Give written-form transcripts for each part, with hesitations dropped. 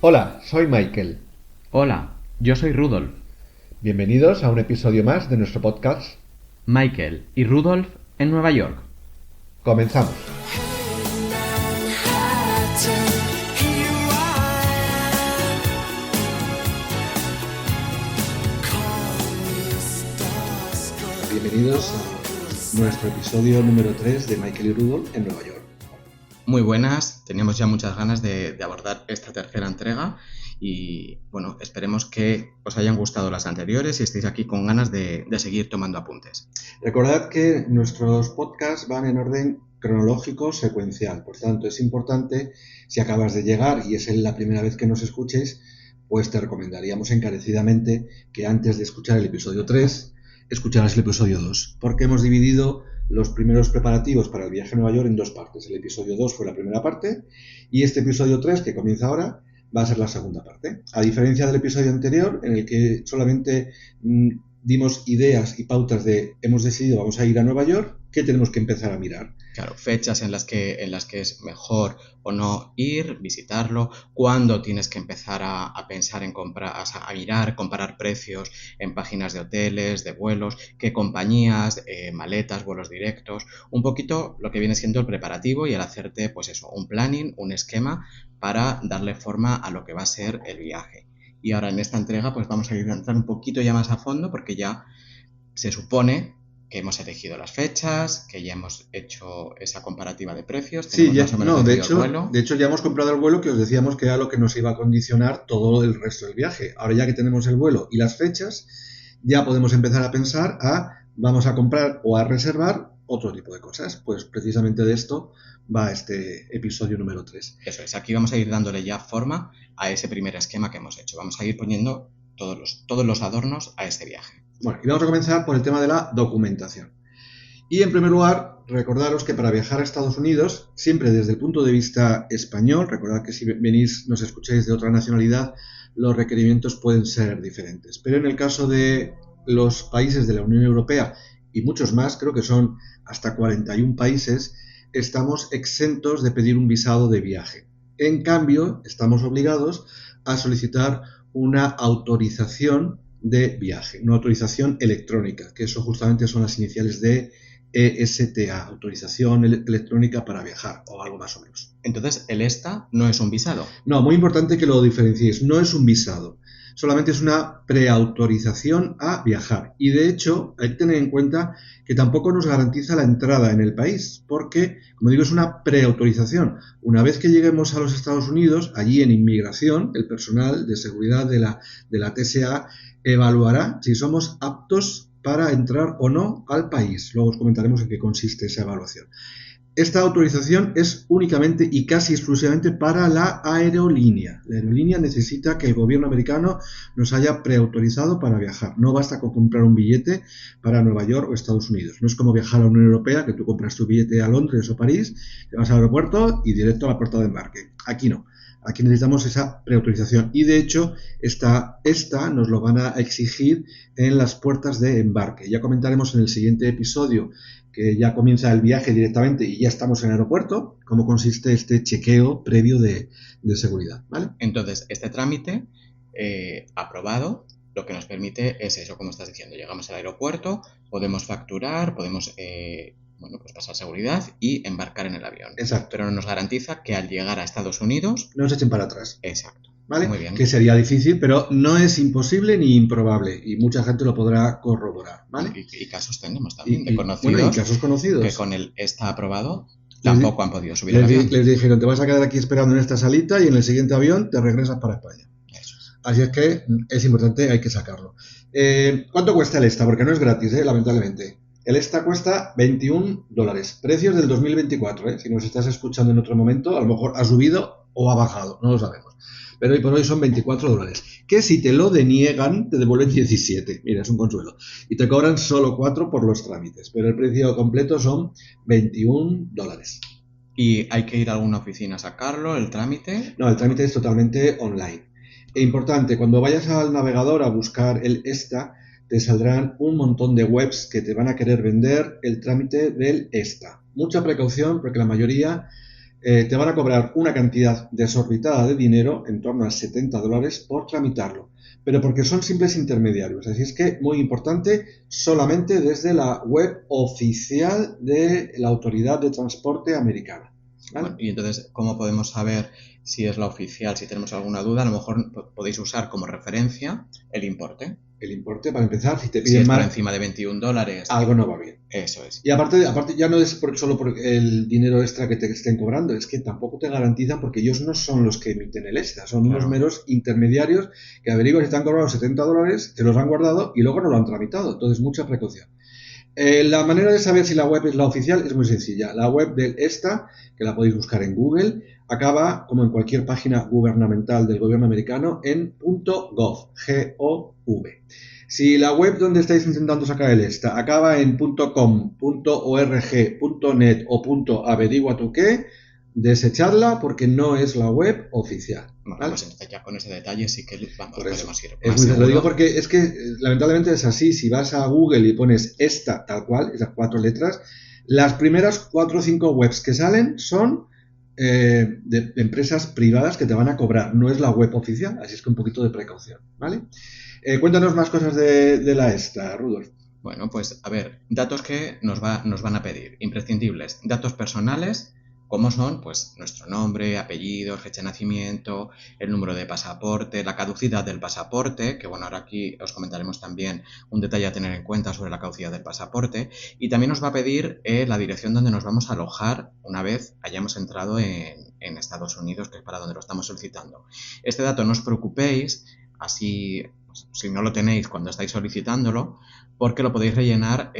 Hola, soy Michael. Hola, yo soy Rudolf. Bienvenidos a un episodio más de nuestro podcast. Michael y Rudolf en Nueva York. Comenzamos. Bienvenidos a nuestro episodio número 3 de Michael y Rudolf en Nueva York. Muy buenas, teníamos ya muchas ganas de abordar esta tercera entrega y bueno, esperemos que os hayan gustado las anteriores y estéis aquí con ganas de seguir tomando apuntes. Recordad que nuestros podcasts van en orden cronológico secuencial, por tanto es importante, si acabas de llegar y es la primera vez que nos escuches, pues te recomendaríamos encarecidamente que antes de escuchar el episodio 3 escucharas el episodio 2, porque hemos dividido los primeros preparativos para el viaje a Nueva York en dos partes. El episodio 2 fue la primera parte y este episodio 3, que comienza ahora, va a ser la segunda parte. A diferencia del episodio anterior, en el que solamente dimos ideas y pautas de hemos decidido vamos a ir a Nueva York, ¿qué tenemos que empezar a mirar? Claro, fechas en las que es mejor o no ir, visitarlo, cuándo tienes que empezar a pensar en comprar, a mirar, comparar precios en páginas de hoteles, de vuelos, qué compañías, maletas, vuelos directos, un poquito lo que viene siendo el preparativo y el hacerte, pues eso, un planning, un esquema para darle forma a lo que va a ser el viaje. Y ahora en esta entrega pues vamos a ir a entrar un poquito ya más a fondo porque ya se supone que hemos elegido las fechas, que ya hemos hecho esa comparativa de precios. Sí, ya, no, de hecho ya hemos comprado el vuelo que os decíamos que era lo que nos iba a condicionar todo el resto del viaje. Ahora ya que tenemos el vuelo y las fechas, ya podemos empezar a pensar vamos a comprar o a reservar otro tipo de cosas. Pues precisamente de esto va este episodio número 3. Eso es, aquí vamos a ir dándole ya forma a ese primer esquema que hemos hecho. Vamos a ir poniendo todos los adornos a ese viaje. Bueno, y vamos a comenzar por el tema de la documentación. Y en primer lugar, recordaros que para viajar a Estados Unidos, siempre desde el punto de vista español, recordad que si venís, nos escucháis de otra nacionalidad, los requerimientos pueden ser diferentes. Pero en el caso de los países de la Unión Europea y muchos más, creo que son hasta 41 países, estamos exentos de pedir un visado de viaje. En cambio, estamos obligados a solicitar una autorización de viaje, una autorización electrónica, que eso justamente son las iniciales de ESTA, autorización electrónica para viajar, o algo más o menos. Entonces, el ESTA no es un visado. No, muy importante que lo diferenciéis, no es un visado, solamente es una preautorización a viajar. Y de hecho, hay que tener en cuenta que tampoco nos garantiza la entrada en el país, porque, como digo, es una preautorización. Una vez que lleguemos a los Estados Unidos, allí en inmigración, el personal de seguridad de la TSA evaluará si somos aptos para entrar o no al país. Luego os comentaremos en qué consiste esa evaluación. Esta autorización es únicamente y casi exclusivamente para la aerolínea. La aerolínea necesita que el gobierno americano nos haya preautorizado para viajar. No basta con comprar un billete para Nueva York o Estados Unidos. No es como viajar a la Unión Europea, que tú compras tu billete a Londres o París, te vas al aeropuerto y directo a la puerta de embarque. Aquí no. Aquí necesitamos esa preautorización y de hecho esta nos lo van a exigir en las puertas de embarque. Ya comentaremos en el siguiente episodio, que ya comienza el viaje directamente y ya estamos en el aeropuerto, cómo consiste este chequeo previo de seguridad, ¿vale? Entonces, este trámite aprobado, lo que nos permite es eso, como estás diciendo, llegamos al aeropuerto, podemos facturar, podemos pues pasar seguridad y embarcar en el avión. Exacto. Pero no nos garantiza que al llegar a Estados Unidos no nos echen para atrás. Exacto. ¿Vale? Muy bien. Que sería difícil, pero no es imposible ni improbable y mucha gente lo podrá corroborar, ¿vale? Y casos tenemos también de conocidos, bueno, y casos conocidos que con el está aprobado tampoco han podido subir al avión. Les dijeron, te vas a quedar aquí esperando en esta salita y en el siguiente avión te regresas para España. Eso es. Así es que es importante, hay que sacarlo. ¿Cuánto cuesta el ESTA? Porque no es gratis, lamentablemente. El ESTA cuesta $21. Precios del 2024, Si nos estás escuchando en otro momento, a lo mejor ha subido o ha bajado, no lo sabemos. Pero hoy por hoy son $24. Que si te lo deniegan, te devuelven 17. Mira, es un consuelo. Y te cobran solo 4 por los trámites. Pero el precio completo son $21. ¿Y hay que ir a alguna oficina a sacarlo, el trámite? No, el trámite es totalmente online. E importante, cuando vayas al navegador a buscar el ESTA, te saldrán un montón de webs que te van a querer vender el trámite del ESTA. Mucha precaución porque la mayoría te van a cobrar una cantidad desorbitada de dinero, en torno a $70, por tramitarlo. Pero porque son simples intermediarios. Así es que, muy importante, solamente desde la web oficial de la Autoridad de Transporte americana. ¿Vale? Bueno, y entonces, ¿cómo podemos saber si es la oficial? Si tenemos alguna duda, a lo mejor podéis usar como referencia el importe. El importe, para empezar, si te Si piden es por más, encima de $21, algo no va bien. eso es. Y aparte ya no es solo por el dinero extra que te estén cobrando, es que tampoco te garantizan, porque ellos no son los que emiten el extra, son Claro. unos meros intermediarios que averiguan si te han cobrado $70, te los han guardado y luego no lo han tramitado. Entonces, mucha precaución. La manera de saber si la web es la oficial es muy sencilla. La web del ESTA, que la podéis buscar en Google, acaba, como en cualquier página gubernamental del gobierno americano, en .gov, G-O-V. Si la web donde estáis intentando sacar el ESTA acaba en .com, .org, .net o .averiguatuqué, desecharla porque no es la web oficial. Bueno, ¿vale? pues entonces ya con ese detalle sí que vamos, Por eso. podemos ir Es más muy, lo seguro. digo porque es que lamentablemente es así. Si vas a Google y pones esta tal cual, esas 4 letras, las primeras 4 o 5 webs que salen son de empresas privadas que te van a cobrar. No es la web oficial, así es que un poquito de precaución, ¿vale? Cuéntanos más cosas de la ESTA, Rudolf. Bueno, pues a ver, datos que nos van a pedir, imprescindibles, datos personales, como son pues nuestro nombre, apellido, fecha de nacimiento, el número de pasaporte, la caducidad del pasaporte, que bueno, ahora aquí os comentaremos también un detalle a tener en cuenta sobre la caducidad del pasaporte, y también nos va a pedir la dirección donde nos vamos a alojar una vez hayamos entrado en Estados Unidos, que es para donde lo estamos solicitando. Este dato no os preocupéis, así pues, si no lo tenéis cuando estáis solicitándolo, porque lo podéis rellenar,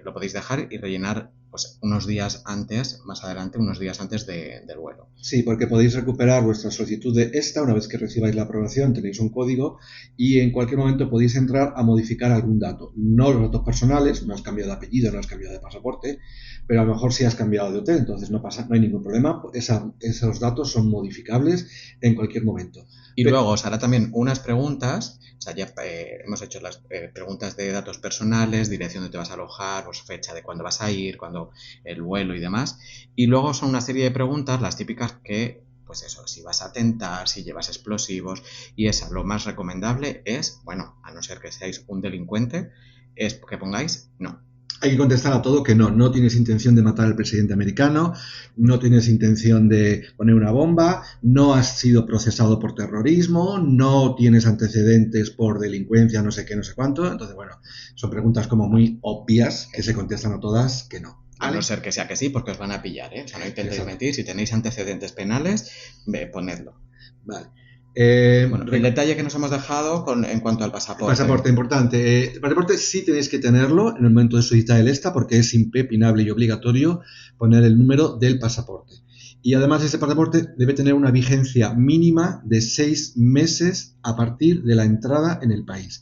lo podéis dejar y rellenar pues unos días antes, más adelante, unos días antes del vuelo. Sí, porque podéis recuperar vuestra solicitud de ESTA una vez que recibáis la aprobación, tenéis un código y en cualquier momento podéis entrar a modificar algún dato. No los datos personales, no has cambiado de apellido, no has cambiado de pasaporte, pero a lo mejor sí has cambiado de hotel, entonces no hay ningún problema. Esos datos son modificables en cualquier momento. Y luego os hará también unas preguntas, o sea, ya hemos hecho las preguntas de datos personales, dirección donde te vas a alojar, pues fecha de cuándo vas a ir, cuándo el vuelo y demás. Y luego son una serie de preguntas, las típicas que, pues eso, si vas a atentar, si llevas explosivos, y esa, lo más recomendable es, bueno, a no ser que seáis un delincuente, es que pongáis no. Hay que contestar a todo que no tienes intención de matar al presidente americano, no tienes intención de poner una bomba, no has sido procesado por terrorismo, no tienes antecedentes por delincuencia, no sé qué, no sé cuánto. Entonces, bueno, son preguntas como muy obvias que se contestan a todas que no. ¿Vale? A no ser que sea que sí, porque os van a pillar, ¿eh? O sea, no intentéis mentir. Si tenéis antecedentes penales, ponedlo. Vale. Bueno, el detalle que nos hemos dejado en cuanto al pasaporte. Pasaporte, importante. El pasaporte sí tenéis que tenerlo en el momento de solicitar el ESTA porque es impepinable y obligatorio poner el número del pasaporte. Y además este pasaporte debe tener una vigencia mínima de 6 meses a partir de la entrada en el país.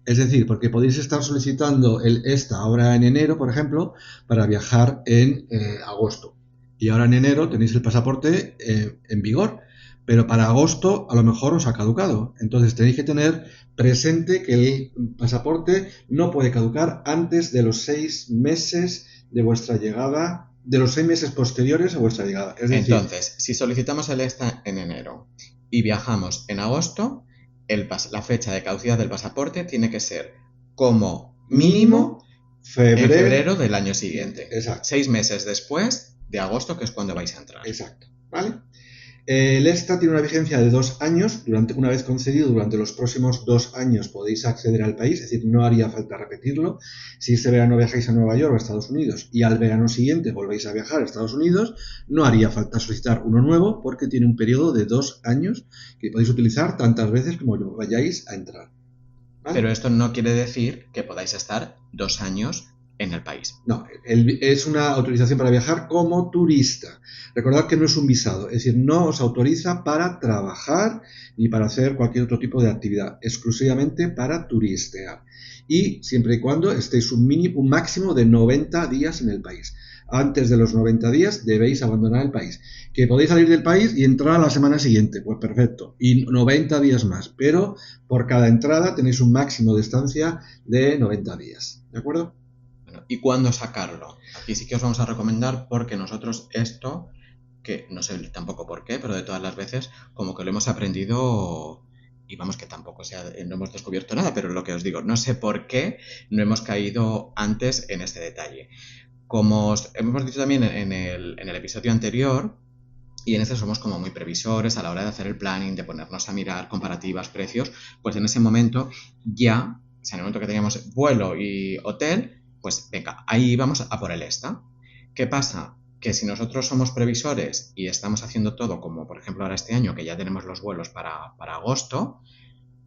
Es decir, porque podéis estar solicitando el ESTA ahora en enero, por ejemplo, para viajar en agosto. Y ahora en enero tenéis el pasaporte en vigor. Pero para agosto a lo mejor os ha caducado. Entonces tenéis que tener presente que el pasaporte no puede caducar antes de los 6 meses de vuestra llegada, de los 6 meses posteriores a vuestra llegada. Es decir, entonces, si solicitamos el ESTA en enero y viajamos en agosto, la fecha de caducidad del pasaporte tiene que ser como mínimo en febrero del año siguiente. Exacto. 6 meses después de agosto, que es cuando vais a entrar. Exacto. ¿Vale? El ESTA tiene una vigencia de 2 años. Una vez concedido, durante los próximos 2 años podéis acceder al país, es decir, no haría falta repetirlo. Si este verano viajáis a Nueva York o a Estados Unidos y al verano siguiente volvéis a viajar a Estados Unidos, no haría falta solicitar uno nuevo porque tiene un periodo de 2 años que podéis utilizar tantas veces como vayáis a entrar. ¿Vale? Pero esto no quiere decir que podáis estar 2 años en el país. No, es una autorización para viajar como turista. Recordad que no es un visado, es decir, no os autoriza para trabajar ni para hacer cualquier otro tipo de actividad, exclusivamente para turistear. Y siempre y cuando estéis un máximo de 90 días en el país. Antes de los 90 días debéis abandonar el país. Que podéis salir del país y entrar a la semana siguiente, pues perfecto. Y 90 días más, pero por cada entrada tenéis un máximo de estancia de 90 días. ¿De acuerdo? ¿Y cuándo sacarlo? Aquí sí que os vamos a recomendar porque nosotros esto que no sé tampoco por qué, pero de todas las veces como que lo hemos aprendido y vamos que tampoco no hemos descubierto nada, pero lo que os digo, no sé por qué no hemos caído antes en este detalle. Como hemos dicho también en el episodio anterior, y en este somos como muy previsores a la hora de hacer el planning, de ponernos a mirar comparativas, precios, pues en ese momento ya, o sea, en el momento que teníamos vuelo y hotel, pues venga, ahí vamos a por el ESTA. ¿Qué pasa? Que si nosotros somos previsores y estamos haciendo todo, como por ejemplo ahora este año, que ya tenemos los vuelos para agosto,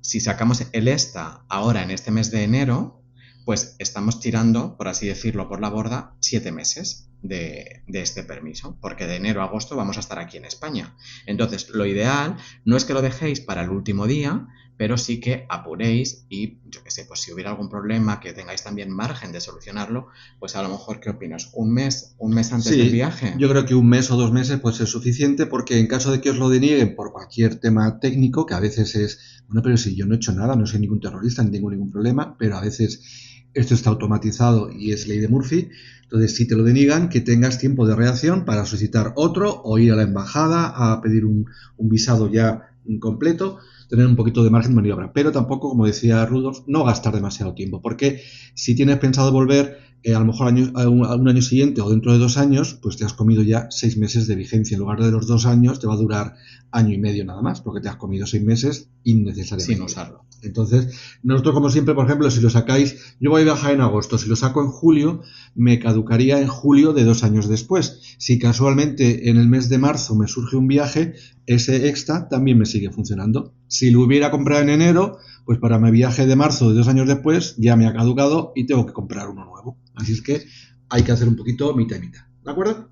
si sacamos el ESTA ahora en este mes de enero, pues estamos tirando, por así decirlo, por la borda 7 meses de este permiso, porque de enero a agosto vamos a estar aquí en España. Entonces, lo ideal no es que lo dejéis para el último día, pero sí que apuréis y, yo qué sé, pues si hubiera algún problema que tengáis también margen de solucionarlo, pues a lo mejor, ¿qué opinas? ¿Un mes antes del viaje? Yo creo que 1 mes o 2 meses puede ser suficiente, porque en caso de que os lo denieguen por cualquier tema técnico, que a veces es, bueno, pero si yo no he hecho nada, no soy ningún terrorista, ni tengo ningún problema, pero a veces esto está automatizado y es ley de Murphy. Entonces, si te lo deniegan, que tengas tiempo de reacción para solicitar otro o ir a la embajada a pedir un visado ya completo, tener un poquito de margen de maniobra. Pero tampoco, como decía Rudolf, no gastar demasiado tiempo, porque si tienes pensado volver a lo mejor a un año siguiente o dentro de 2 años, pues te has comido ya 6 meses de vigencia. En lugar de los 2 años, te va a durar 1 año y medio nada más, porque te has comido 6 meses innecesariamente. Sin usarlo. Entonces, nosotros como siempre, por ejemplo, si lo sacáis, yo voy a viajar en agosto, si lo saco en julio, me caducaría en julio de 2 años después. Si casualmente en el mes de marzo me surge un viaje, ese extra también me sigue funcionando. Si lo hubiera comprado en enero, pues para mi viaje de marzo de 2 años después ya me ha caducado y tengo que comprar uno nuevo. Así es que hay que hacer un poquito mitad y mitad. ¿De acuerdo?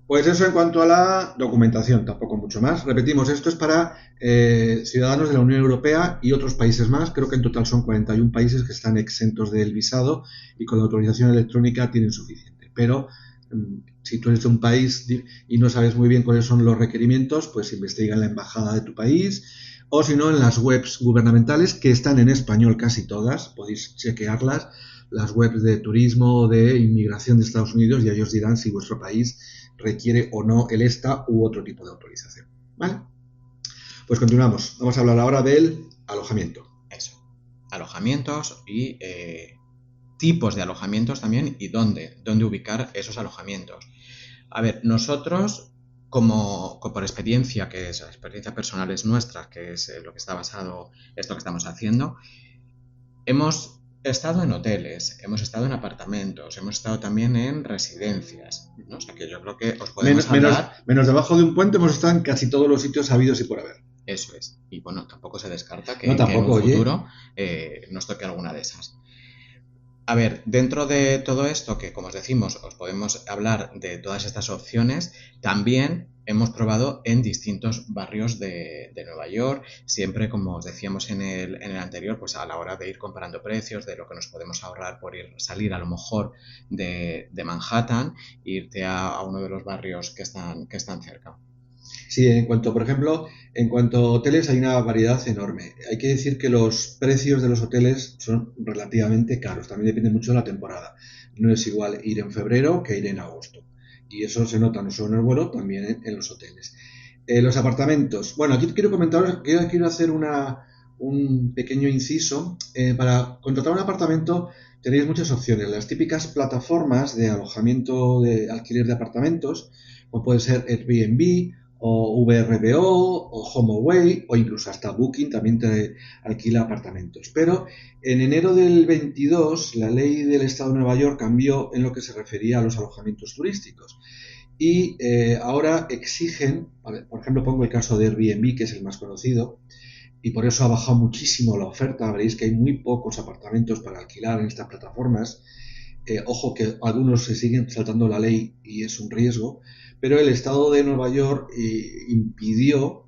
Pues eso en cuanto a la documentación, tampoco mucho más. Repetimos, esto es para ciudadanos de la Unión Europea y otros países más. Creo que en total son 41 países que están exentos del visado y con la autorización electrónica tienen suficiente. Pero si tú eres de un país y no sabes muy bien cuáles son los requerimientos, pues investiga en la embajada de tu país o si no en las webs gubernamentales, que están en español casi todas, podéis chequearlas, las webs de turismo o de inmigración de Estados Unidos, y ellos dirán si vuestro país requiere o no el ESTA u otro tipo de autorización. ¿Vale? Pues continuamos. Vamos a hablar ahora del alojamiento. Eso. Alojamientos y tipos de alojamientos también y dónde ubicar esos alojamientos. A ver, nosotros, como por experiencia, que es la experiencia personal es nuestra, que es lo que está basado esto que estamos haciendo, hemos estado en hoteles, hemos estado en apartamentos, hemos estado también en residencias, ¿no? O sea que yo creo que os podemos hablar... Menos debajo de un puente hemos estado en casi todos los sitios habidos y por haber. Eso es. Y bueno, tampoco se descarta que, que en un futuro nos toque alguna de esas. A ver, dentro de todo esto, que como os decimos, os podemos hablar de todas estas opciones, también hemos probado en distintos barrios de Nueva York, siempre como os decíamos en el anterior, pues a la hora de ir comparando precios, de lo que nos podemos ahorrar por salir a lo mejor de Manhattan e irte a uno de los barrios que están cerca. Sí, por ejemplo, en cuanto a hoteles hay una variedad enorme. Hay que decir que los precios de los hoteles son relativamente caros, también depende mucho de la temporada. No es igual ir en febrero que ir en agosto. Y eso se nota no solo en el vuelo, también en los hoteles. Los apartamentos. Bueno, aquí quiero comentaros que quiero hacer un pequeño inciso. Para contratar un apartamento tenéis muchas opciones. Las típicas plataformas de alojamiento, de alquiler de apartamentos, como puede ser Airbnb, o VRBO, o HomeAway, o incluso hasta Booking también te alquila apartamentos. Pero en enero del 22 la ley del Estado de Nueva York cambió en lo que se refería a los alojamientos turísticos. Y ahora exigen, por ejemplo pongo el caso de Airbnb, que es el más conocido, y por eso ha bajado muchísimo la oferta. Veréis que hay muy pocos apartamentos para alquilar en estas plataformas. Ojo que algunos se siguen saltando la ley y es un riesgo, pero el Estado de Nueva York impidió,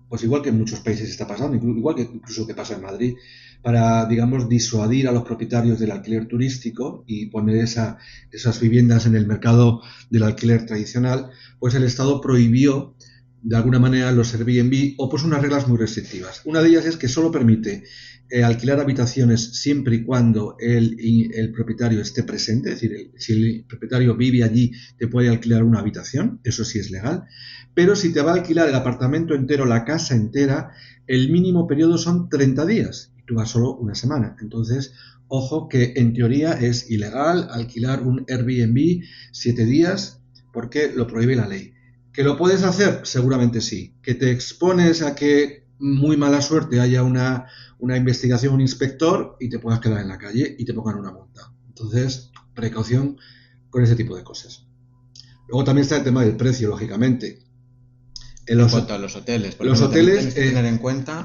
pues igual que en muchos países está pasando, igual que incluso que pasa en Madrid, para, digamos, disuadir a los propietarios del alquiler turístico y poner esas viviendas en el mercado del alquiler tradicional, pues el Estado prohibió de alguna manera los Airbnb o pues unas reglas muy restrictivas. Una de ellas es que solo permite alquilar habitaciones siempre y cuando el propietario esté presente, es decir, si el propietario vive allí te puede alquilar una habitación, eso sí es legal, pero si te va a alquilar el apartamento entero, la casa entera, el mínimo periodo son 30 días y tú vas solo una semana. Entonces, ojo que en teoría es ilegal alquilar un Airbnb 7 días porque lo prohíbe la ley. ¿Que lo puedes hacer? Seguramente sí. ¿Que te expones a que muy mala suerte haya una investigación, un inspector y te puedas quedar en la calle y te pongan una multa? Entonces, precaución con ese tipo de cosas. Luego también está el tema del precio, lógicamente. En cuanto a los hoteles, por los ejemplo, hoteles tienes que tener en cuenta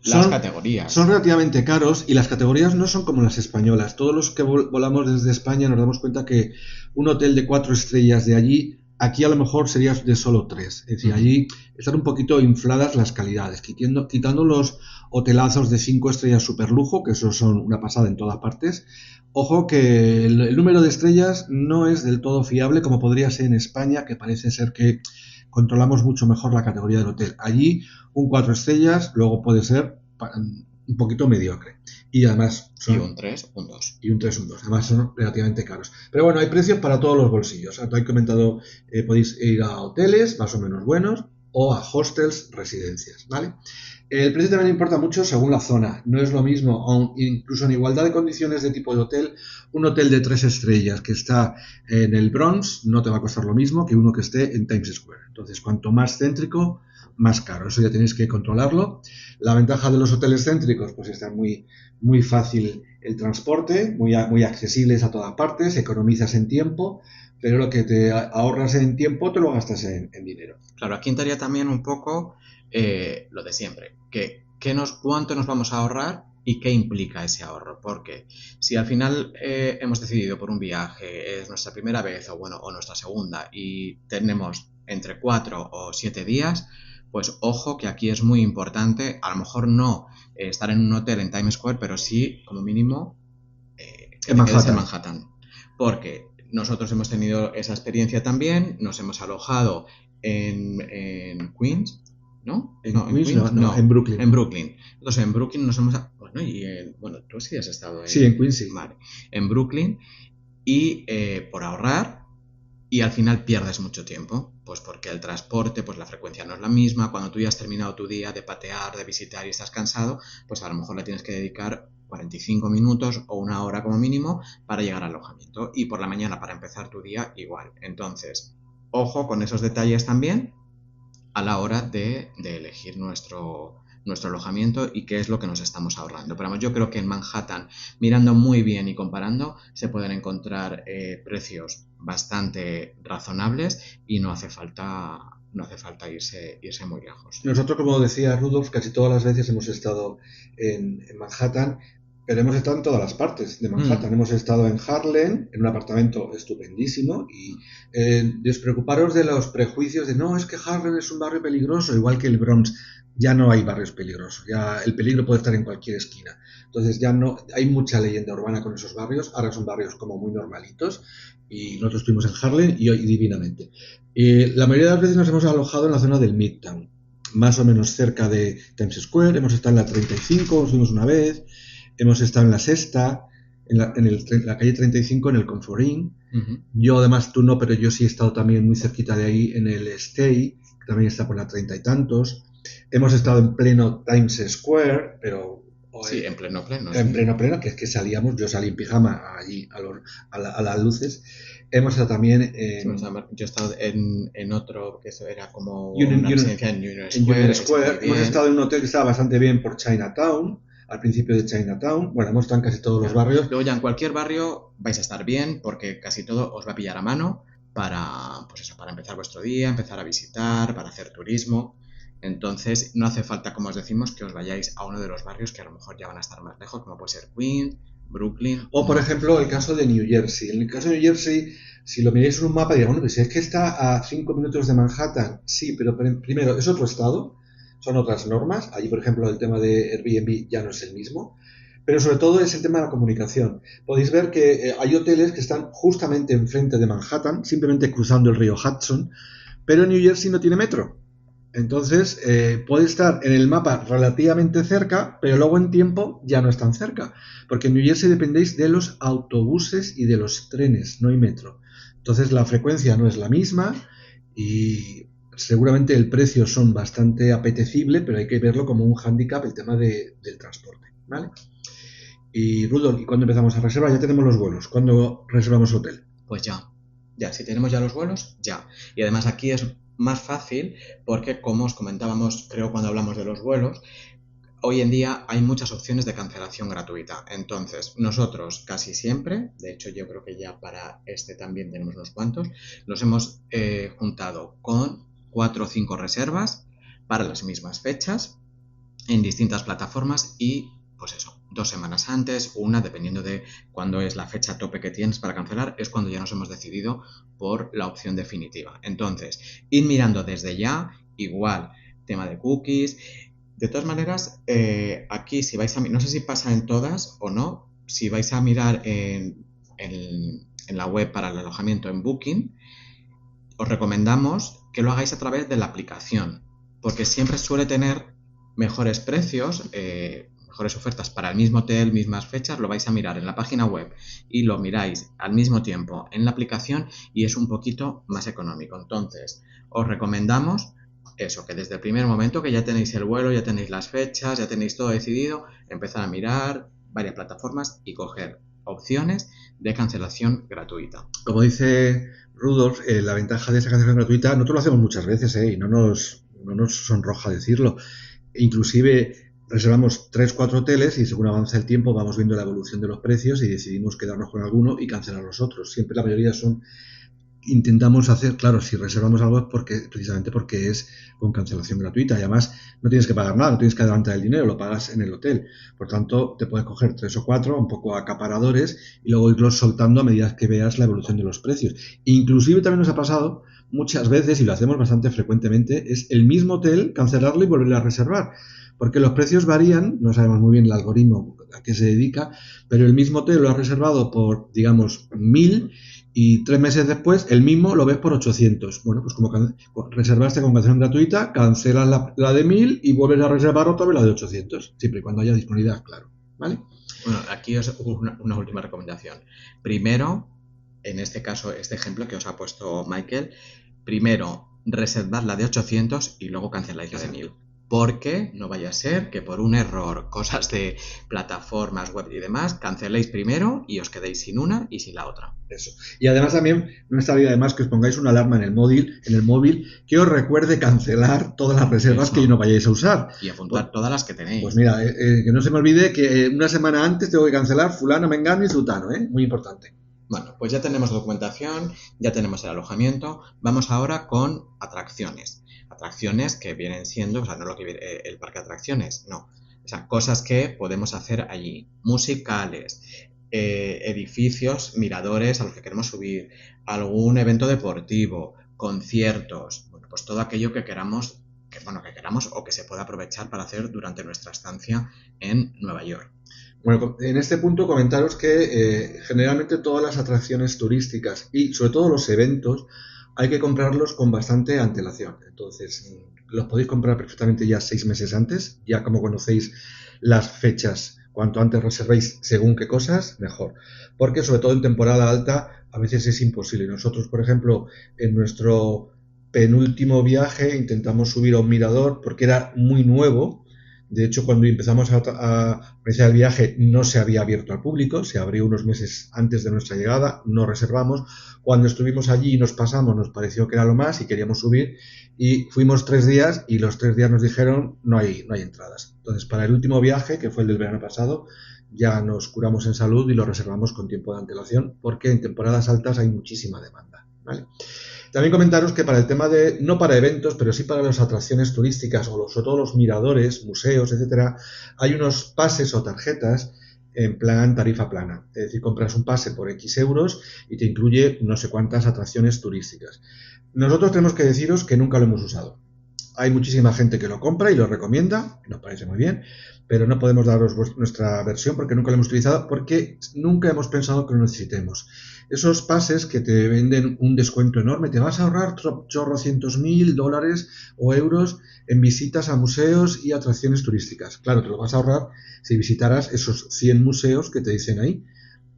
las categorías. Son relativamente caros y las categorías no son como las españolas. Todos los que volamos desde España nos damos cuenta que un hotel de 4 estrellas de allí, aquí a lo mejor sería de solo 3. Es decir, allí están un poquito infladas las calidades, quitando los hotelazos de 5 estrellas super lujo, que esos son una pasada en todas partes. Ojo que el número de estrellas no es del todo fiable como podría ser en España, que parece ser que controlamos mucho mejor la categoría del hotel. Allí un 4 estrellas, luego puede ser un poquito mediocre. Y además son... Y un 3, un 2. Y un 3, un 2. Además son relativamente caros. Pero bueno, hay precios para todos los bolsillos. Tú has comentado, podéis ir a hoteles más o menos buenos o a hostels, residencias, ¿vale? El precio también importa mucho según la zona. No es lo mismo, incluso en igualdad de condiciones de tipo de hotel, un hotel de 3 estrellas que está en el Bronx no te va a costar lo mismo que uno que esté en Times Square. Entonces, cuanto más céntrico, más caro. Eso ya tenéis que controlarlo. La ventaja de los hoteles céntricos, pues está muy, muy fácil el transporte, muy accesibles a todas partes, economizas en tiempo, pero lo que te ahorras en tiempo te lo gastas en dinero. Claro, aquí entraría también un poco lo de siempre, cuánto nos vamos a ahorrar y qué implica ese ahorro, porque si al final hemos decidido por un viaje, es nuestra primera vez o nuestra segunda y tenemos entre 4 o 7 días, pues ojo que aquí es muy importante, a lo mejor no estar en un hotel en Times Square, pero sí como mínimo en Manhattan, porque nosotros hemos tenido esa experiencia también, nos hemos alojado en Queens, ¿no? En Brooklyn. En Brooklyn. Entonces, en Brooklyn nos hemos... Bueno, tú sí has estado en... Sí, en Queens, sí. Vale. En Brooklyn y por ahorrar y al final pierdes mucho tiempo, pues porque el transporte, pues la frecuencia no es la misma. Cuando tú ya has terminado tu día de patear, de visitar y estás cansado, pues a lo mejor le tienes que dedicar 45 minutos o una hora como mínimo para llegar al alojamiento y por la mañana para empezar tu día igual. Entonces, ojo con esos detalles también a la hora de elegir nuestro alojamiento y qué es lo que nos estamos ahorrando. Pero yo creo que en Manhattan, mirando muy bien y comparando, se pueden encontrar precios bastante razonables y no hace falta irse muy lejos. Nosotros, como decía Rudolf, casi todas las veces hemos estado en Manhattan, pero hemos estado en todas las partes de Manhattan. Hemos estado en Harlem, en un apartamento estupendísimo, y despreocuparos de los prejuicios de no, es que Harlem es un barrio peligroso, igual que el Bronx. Ya no hay barrios peligrosos, ya el peligro puede estar en cualquier esquina. Entonces ya no hay mucha leyenda urbana con esos barrios, ahora son barrios como muy normalitos, y nosotros estuvimos en Harlem y hoy divinamente. La mayoría de las veces nos hemos alojado en la zona del Midtown, más o menos cerca de Times Square. Hemos estado en la 35, nos fuimos una vez. Hemos estado en la Sexta, en la calle 35, en el Comfort Inn. Yo, además, tú no, pero yo sí he estado también muy cerquita de ahí, en el Stay, que también está por la 30 y tantos. Hemos estado en pleno Times Square, pero... Sí, en pleno. En pleno, que es que salíamos, yo salí en pijama allí a las luces. Hemos estado también en... Yo he estado en otro, que eso era como una residencia en Union Square. Hemos estado en un hotel que estaba bastante bien por Chinatown, al principio de Chinatown. Bueno, hemos estado en casi todos los barrios. Luego ya en cualquier barrio vais a estar bien porque casi todo os va a pillar a mano para empezar vuestro día, empezar a visitar, para hacer turismo. Entonces no hace falta, como os decimos, que os vayáis a uno de los barrios que a lo mejor ya van a estar más lejos, como puede ser Queens, Brooklyn... O, por ejemplo, el caso de New Jersey. En el caso de New Jersey, si lo miráis en un mapa, diréis, bueno, pues es que está a 5 minutos de Manhattan. Sí, pero primero, es otro estado, son otras normas. Allí, por ejemplo, el tema de Airbnb ya no es el mismo. Pero sobre todo es el tema de la comunicación. Podéis ver que hay hoteles que están justamente enfrente de Manhattan, simplemente cruzando el río Hudson, pero New Jersey no tiene metro. Entonces, puede estar en el mapa relativamente cerca, pero luego en tiempo ya no es tan cerca, porque en New Jersey dependéis de los autobuses y de los trenes, no hay metro. Entonces, la frecuencia no es la misma y seguramente el precio son bastante apetecible, pero hay que verlo como un hándicap el tema del transporte, ¿vale? Y Rudolf, ¿y cuándo empezamos a reservar? Ya tenemos los vuelos. ¿Cuándo reservamos hotel? Pues ya, si tenemos ya los vuelos, ya. Y además aquí es más fácil porque, como os comentábamos, creo cuando hablamos de los vuelos, hoy en día hay muchas opciones de cancelación gratuita. Entonces, nosotros casi siempre, de hecho yo creo que ya para este también tenemos unos cuantos, nos hemos juntado con 4 o 5 reservas para las mismas fechas en distintas plataformas y pues eso, 2 semanas antes, una, dependiendo de cuándo es la fecha tope que tienes para cancelar, es cuando ya nos hemos decidido por la opción definitiva. Entonces, ir mirando desde ya, igual, tema de cookies. De todas maneras, aquí si vais a... No sé si pasa en todas o no, si vais a mirar en la web para el alojamiento en Booking, os recomendamos que lo hagáis a través de la aplicación, porque siempre suele tener mejores precios, mejores ofertas para el mismo hotel, mismas fechas. Lo vais a mirar en la página web y lo miráis al mismo tiempo en la aplicación y es un poquito más económico. Entonces, os recomendamos eso, que desde el primer momento que ya tenéis el vuelo, ya tenéis las fechas, ya tenéis todo decidido, empezar a mirar varias plataformas y coger opciones de cancelación gratuita. Como dice Rudolf, la ventaja de esa cancelación gratuita, nosotros lo hacemos muchas veces, y no nos sonroja decirlo. Inclusive reservamos 3-4 hoteles y según avanza el tiempo vamos viendo la evolución de los precios y decidimos quedarnos con alguno y cancelar los otros. Siempre la mayoría intentamos hacer, claro, si reservamos algo es precisamente porque es con cancelación gratuita y además no tienes que pagar nada, no tienes que adelantar el dinero, lo pagas en el hotel. Por tanto, te puedes coger 3 o 4 un poco acaparadores y luego irlos soltando a medida que veas la evolución de los precios. Inclusive también nos ha pasado muchas veces, y lo hacemos bastante frecuentemente, es el mismo hotel, cancelarlo y volverlo a reservar. Porque los precios varían, no sabemos muy bien el algoritmo a qué se dedica, pero el mismo hotel lo has reservado por, digamos, 1.000 y 3 meses después el mismo lo ves por 800. Bueno, pues como reservaste con cancelación gratuita, cancelas la de 1.000 y vuelves a reservar otra vez la de 800, siempre y cuando haya disponibilidad, claro. ¿Vale? Bueno, aquí os una última recomendación. Primero, en este caso, este ejemplo que os ha puesto Michael, primero reservad la de 800 y luego canceláis la de 1.000. Porque no vaya a ser que por un error, cosas de plataformas web y demás, canceléis primero y os quedéis sin una y sin la otra. Eso. Y además también no estaría de más que os pongáis una alarma en el móvil que os recuerde cancelar todas las reservas que no vayáis a usar. Y apuntar todas las que tenéis. Pues mira, que no se me olvide que una semana antes tengo que cancelar fulano, mengano y sutano, muy importante. Bueno, pues ya tenemos documentación, ya tenemos el alojamiento. Vamos ahora con atracciones. Atracciones que vienen siendo, o sea, no lo que viene, el parque de atracciones, no. O sea, cosas que podemos hacer allí. Musicales, edificios, miradores a los que queremos subir, algún evento deportivo, conciertos, bueno, pues todo aquello que queramos, que queramos o que se pueda aprovechar para hacer durante nuestra estancia en Nueva York. Bueno, en este punto comentaros que generalmente todas las atracciones turísticas y sobre todo los eventos hay que comprarlos con bastante antelación. Entonces, los podéis comprar perfectamente ya 6 meses antes, ya como conocéis las fechas. Cuanto antes reservéis según qué cosas, mejor. Porque sobre todo en temporada alta a veces es imposible. Nosotros, por ejemplo, en nuestro penúltimo viaje intentamos subir a un mirador porque era muy nuevo. De hecho, cuando empezamos a realizar el viaje no se había abierto al público, se abrió unos meses antes de nuestra llegada, no reservamos. Cuando estuvimos allí y nos pasamos, nos pareció que era lo más y queríamos subir y fuimos 3 días y los 3 días nos dijeron no hay entradas. Entonces, para el último viaje, que fue el del verano pasado, ya nos curamos en salud y lo reservamos con tiempo de antelación porque en temporadas altas hay muchísima demanda, ¿vale? También comentaros que para el tema de, no para eventos, pero sí para las atracciones turísticas o sobre todo los miradores, museos, etcétera, hay unos pases o tarjetas en plan tarifa plana. Es decir, compras un pase por X euros y te incluye no sé cuántas atracciones turísticas. Nosotros tenemos que deciros que nunca lo hemos usado. hay muchísima gente que lo compra y lo recomienda, nos parece muy bien, pero no podemos daros nuestra versión porque nunca lo hemos utilizado, porque nunca hemos pensado que lo necesitemos. Esos pases que te venden un descuento enorme, te vas a ahorrar chorrocientos mil dólares o euros en visitas a museos y atracciones turísticas. Claro, te lo vas a ahorrar si visitaras esos 100 museos que te dicen ahí.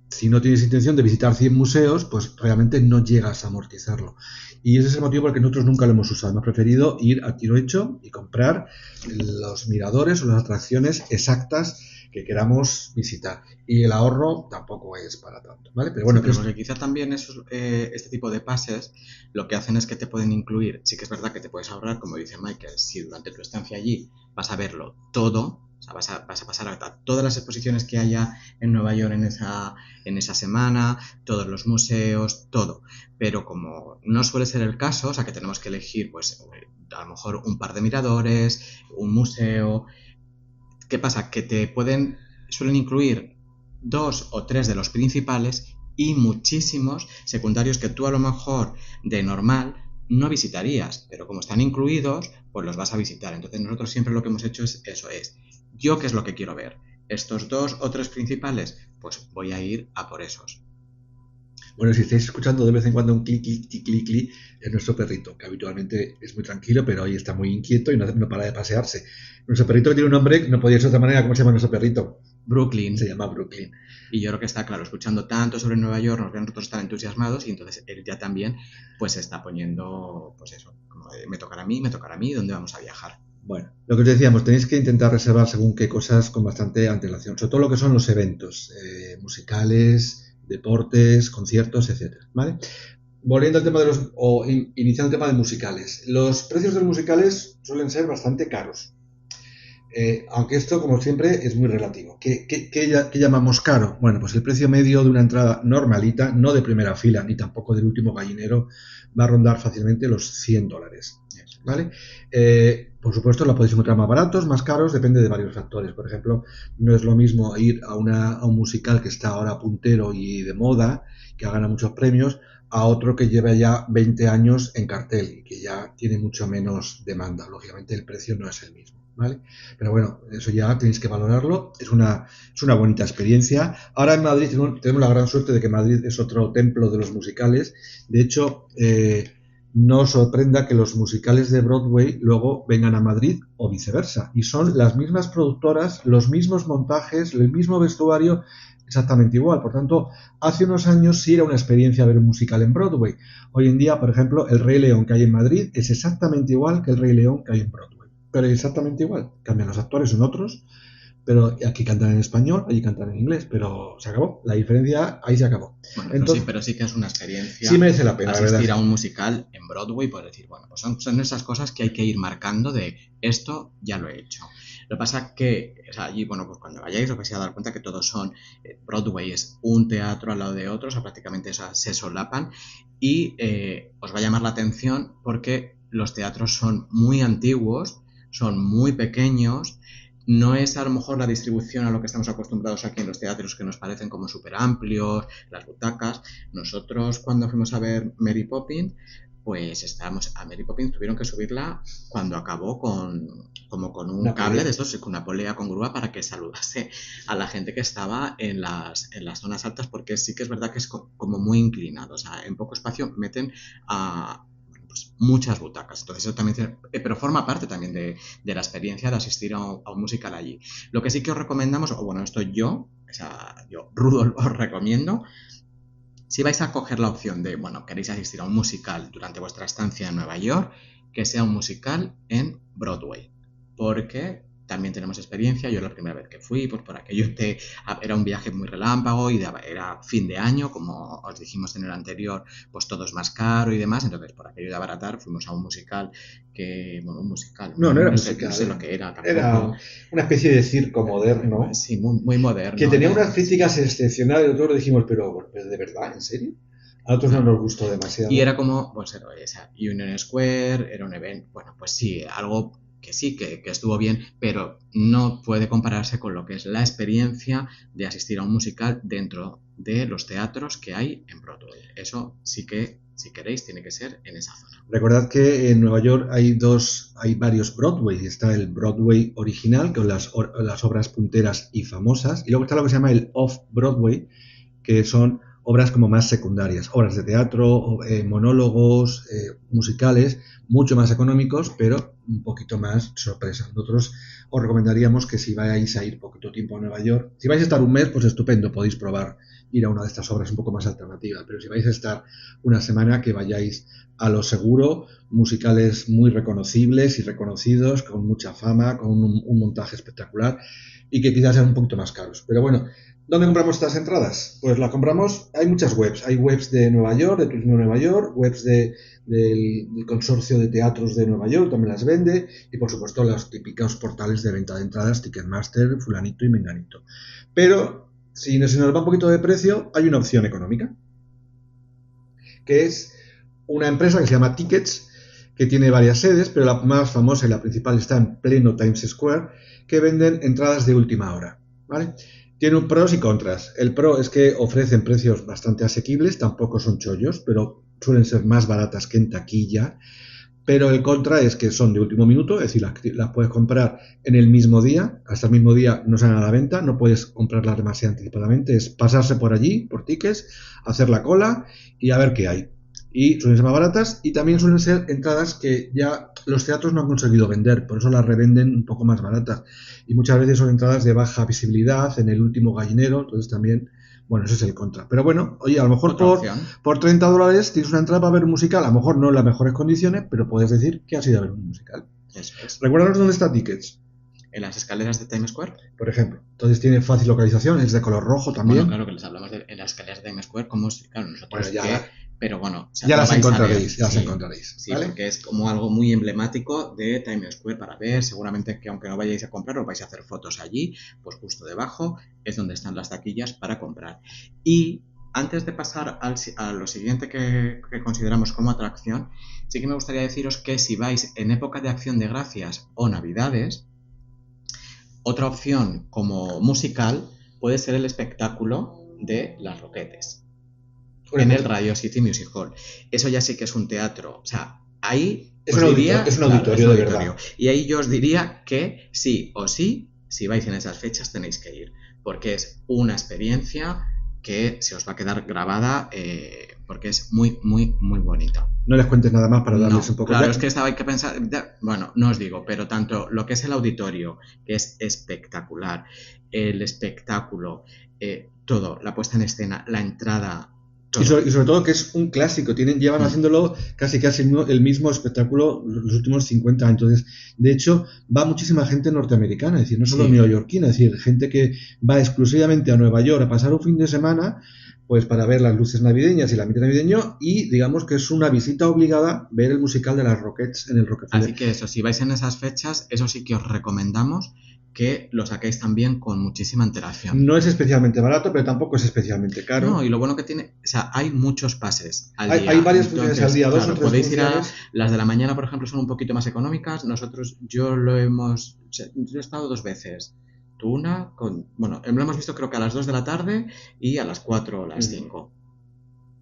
Si no tienes intención de visitar 100 museos, pues realmente no llegas a amortizarlo. Y ese es el motivo por el que nosotros nunca lo hemos usado. Hemos preferido ir a tiro hecho y comprar los miradores o las atracciones exactas que queramos visitar. Y el ahorro tampoco es para tanto, ¿vale? Pero bueno, sí, pero porque quizá también este tipo de pases lo que hacen es que te pueden incluir, sí que es verdad que te puedes ahorrar, como dice Michael, si durante tu estancia allí vas a verlo todo, o sea, vas a pasar a todas las exposiciones que haya en Nueva York en esa semana, todos los museos, todo. Pero como no suele ser el caso, o sea, que tenemos que elegir, pues, a lo mejor un par de miradores, un museo. ¿Qué pasa? Que suelen incluir 2 o 3 de los principales y muchísimos secundarios que tú a lo mejor de normal no visitarías, pero como están incluidos, pues los vas a visitar. Entonces nosotros siempre lo que hemos hecho es eso, ¿yo qué es lo que quiero ver? Estos 2 o 3 principales, pues voy a ir a por esos. Bueno, si estáis escuchando de vez en cuando un clic, clic, clic, clic, clic, es nuestro perrito, que habitualmente es muy tranquilo, pero hoy está muy inquieto y no para de pasearse. Nuestro perrito tiene un nombre, no podía ser de otra manera. ¿Cómo se llama nuestro perrito? Brooklyn. Se llama Brooklyn. Y yo creo que está claro, escuchando tanto sobre Nueva York, nos ven nosotros tan entusiasmados y entonces él ya también pues se está poniendo, pues eso, como me tocará a mí, ¿dónde vamos a viajar? Bueno, lo que os decíamos, tenéis que intentar reservar según qué cosas con bastante antelación, sobre todo lo que son los eventos musicales, deportes, conciertos, etcétera, ¿vale? Volviendo al tema iniciando el tema de musicales. Los precios de los musicales suelen ser bastante caros. Aunque esto, como siempre, es muy relativo. ¿Qué llamamos caro? Bueno, pues el precio medio de una entrada normalita, no de primera fila, ni tampoco del último gallinero, va a rondar fácilmente los $100, ¿vale? Por supuesto, lo podéis encontrar más baratos, más caros, depende de varios factores. Por ejemplo, no es lo mismo ir a un musical que está ahora puntero y de moda, que ha ganado muchos premios, a otro que lleva ya 20 años en cartel y que ya tiene mucho menos demanda. Lógicamente, el precio no es el mismo, ¿vale? Pero bueno, eso ya tenéis que valorarlo. Es una bonita experiencia. Ahora en Madrid tenemos la gran suerte de que Madrid es otro templo de los musicales. De hecho, no os sorprenda que los musicales de Broadway luego vengan a Madrid o viceversa. Y son las mismas productoras, los mismos montajes, el mismo vestuario, exactamente igual. Por tanto, hace unos años sí era una experiencia ver un musical en Broadway. Hoy en día, por ejemplo, el Rey León que hay en Madrid es exactamente igual que el Rey León que hay en Broadway. Pero exactamente igual. Cambian los actores, son otros, pero aquí cantan en español, allí cantan en inglés, pero se acabó. La diferencia ahí se acabó. Bueno, entonces, pero sí que es una experiencia. Sí merece la pena, asistir a un musical en Broadway, por decir, bueno, pues son esas cosas que hay que ir marcando de esto ya lo he hecho. Lo que pasa que, o sea, allí, bueno, pues cuando vayáis os vais a dar cuenta que todos son, Broadway es un teatro al lado de otro, o sea, prácticamente se solapan y os va a llamar la atención porque los teatros son muy antiguos, son muy pequeños. No es a lo mejor la distribución a lo que estamos acostumbrados aquí en los teatros que nos parecen como súper amplios, las butacas. Nosotros cuando fuimos a ver Mary Poppins, pues a Mary Poppins tuvieron que subirla cuando acabó con un cable de estos, con una polea con grúa para que saludase a la gente que estaba en las zonas altas, porque sí que es verdad que es como muy inclinado. O sea, en poco espacio meten a muchas butacas, entonces eso también, pero forma parte también de la experiencia de asistir a un musical allí. Lo que sí que os recomendamos, o bueno, esto yo, Rudolf, os recomiendo, si vais a coger la opción de, bueno, queréis asistir a un musical durante vuestra estancia en Nueva York, que sea un musical en Broadway, porque también tenemos experiencia. Yo la primera vez que fui, pues por aquello era un viaje muy relámpago y era fin de año, como os dijimos en el anterior, pues todo es más caro y demás, entonces por aquello de abaratar fuimos a un musical no era musical, no sé lo que era tampoco. Era una especie de circo moderno, sí, muy moderno, que tenía unas críticas excepcionales. Nosotros dijimos, pero ¿de verdad? ¿En serio? A nosotros no nos gustó demasiado. Y era como, pues era esa Union Square, era un evento, bueno, pues sí, algo sí, que estuvo bien, pero no puede compararse con lo que es la experiencia de asistir a un musical dentro de los teatros que hay en Broadway. Eso sí que, si queréis, tiene que ser en esa zona. Recordad que en Nueva York hay varios Broadway. Está el Broadway original, con las obras punteras y famosas, y luego está lo que se llama el Off-Broadway, que son obras como más secundarias, obras de teatro, monólogos, musicales, mucho más económicos, pero un poquito más sorpresa. Nosotros os recomendaríamos que si vais a ir poquito tiempo a Nueva York, si vais a estar un mes, pues estupendo, podéis probar ir a una de estas obras un poco más alternativas, pero si vais a estar una semana, que vayáis a lo seguro, musicales muy reconocibles y reconocidos, con mucha fama, con un montaje espectacular y que quizás sean un poquito más caros. Pero bueno, ¿dónde compramos estas entradas? Pues las compramos, hay muchas webs. Hay webs de Nueva York, de Turismo de Nueva York, webs del Consorcio de Teatros de Nueva York, también las vende, y por supuesto los típicos portales de venta de entradas, Ticketmaster, fulanito y menganito. Pero si nos va un poquito de precio, hay una opción económica, que es una empresa que se llama Tickets, que tiene varias sedes, pero la más famosa y la principal está en pleno Times Square, que venden entradas de última hora, ¿vale? Tiene pros y contras. El pro es que ofrecen precios bastante asequibles, tampoco son chollos, pero suelen ser más baratas que en taquilla. Pero el contra es que son de último minuto, es decir, las puedes comprar en el mismo día, hasta el mismo día no salen a la venta, no puedes comprarlas demasiado anticipadamente, es pasarse por allí, por tickets, hacer la cola y a ver qué hay. Y suelen ser más baratas, y también suelen ser entradas que ya los teatros no han conseguido vender, por eso las revenden un poco más baratas. Y muchas veces son entradas de baja visibilidad, en el último gallinero, entonces también, bueno, ese es el contra. Pero bueno, oye, a lo mejor por $30 tienes una entrada para ver un musical, a lo mejor no en las mejores condiciones, pero puedes decir que has ido a ver un musical. Eso es. Recuérdanos dónde está Tickets. En las escaleras de Times Square, por ejemplo. Entonces tiene fácil localización, es de color rojo también. Bueno, claro que les hablamos en las escaleras de Times Square, como claro, nosotros bueno, ya, pero bueno, ya las encontraréis, ya las encontraréis. Sí, ¿vale? porque es como algo muy emblemático de Times Square para ver. Seguramente que aunque no vayáis a comprar, os vais a hacer fotos allí, pues justo debajo es donde están las taquillas para comprar. Y antes de pasar a lo siguiente que consideramos como atracción, sí que me gustaría deciros que si vais en época de Acción de Gracias o Navidades, otra opción como musical puede ser el espectáculo de Las Roquetes en el Radio City Music Hall. Eso ya sí que es un teatro, o sea, ahí es un auditorio de verdad. Y ahí yo os diría que sí o sí, si vais en esas fechas tenéis que ir, porque es una experiencia que se os va a quedar grabada porque es muy, muy, muy bonita. No les cuentes nada más para darles un poco claro, es que estaba hay que pensar, bueno, no os digo, pero tanto lo que es el auditorio, que es espectacular, el espectáculo, todo, la puesta en escena, la entrada. Y sobre todo que es un clásico, llevan haciéndolo casi el mismo espectáculo los últimos 50 años. Entonces, de hecho, va muchísima gente norteamericana, es decir, no solo neoyorquina, es decir, gente que va exclusivamente a Nueva York a pasar un fin de semana, pues para ver las luces navideñas y el ambiente navideño, y digamos que es una visita obligada ver el musical de las Rockets en el Rockefeller. Así que eso, si vais en esas fechas, eso sí que os recomendamos que lo saquéis también con muchísima antelación. No es especialmente barato, pero tampoco es especialmente caro. No, y lo bueno que tiene, o sea, hay muchos pases al día. Hay varias funciones al día, dos o tres podéis funciones. Ir las de la mañana, por ejemplo, son un poquito más económicas. Yo he estado 2 veces. Tú una, lo hemos visto creo que a las 2 de la tarde y a las 4 o las 5.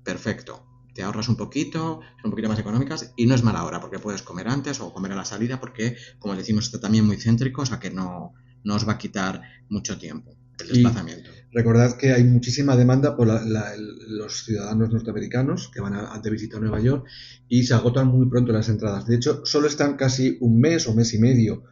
Perfecto. Te ahorras un poquito, son un poquito más económicas y no es mala hora porque puedes comer antes o comer a la salida porque, como decimos, está también muy céntrico, o sea que no os va a quitar mucho tiempo el desplazamiento. Y recordad que hay muchísima demanda por los ciudadanos norteamericanos que van a visitar Nueva York y se agotan muy pronto las entradas. De hecho, solo están casi un mes o mes y medio.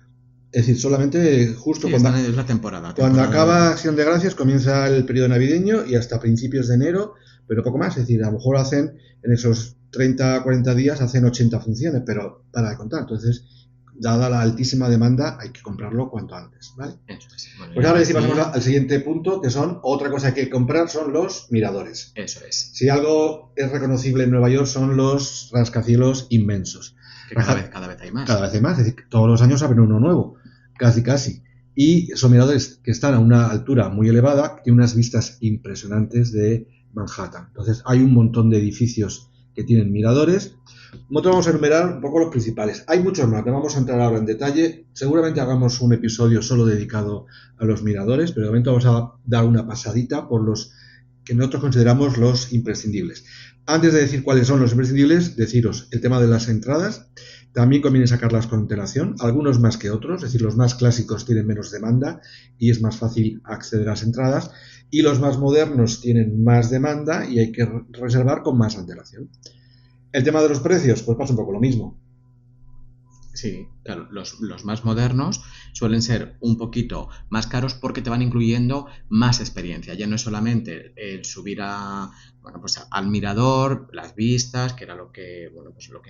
Es decir, solamente justo cuando es la temporada. Cuando acaba Acción de Gracias comienza el periodo navideño y hasta principios de enero, pero poco más. Es decir, a lo mejor hacen en esos 30 40 días hacen 80 funciones, pero para de contar. Entonces, dada la altísima demanda, hay que comprarlo cuanto antes, ¿vale? Eso es. Bueno, pues ahora sí pasamos al siguiente punto, que son otra cosa que hay que comprar, son los miradores. Eso es. Si algo es reconocible en Nueva York son los rascacielos inmensos. Que cada vez hay más. Cada vez hay más, es decir, todos los años abren uno nuevo, casi. Y son miradores que están a una altura muy elevada, que tienen unas vistas impresionantes de Manhattan. Entonces hay un montón de edificios que tienen miradores. Nosotros vamos a enumerar un poco los principales. Hay muchos más, no vamos a entrar ahora en detalle. Seguramente hagamos un episodio solo dedicado a los miradores, pero de momento vamos a dar una pasadita por los que nosotros consideramos los imprescindibles. Antes de decir cuáles son los imprescindibles, deciros el tema de las entradas. También conviene sacarlas con antelación, algunos más que otros, es decir, los más clásicos tienen menos demanda y es más fácil acceder a las entradas, y los más modernos tienen más demanda y hay que reservar con más antelación. El tema de los precios, pues pasa un poco lo mismo. Sí, claro, los más modernos suelen ser un poquito más caros porque te van incluyendo más experiencia. Ya no es solamente el subir al mirador, las vistas, que era lo que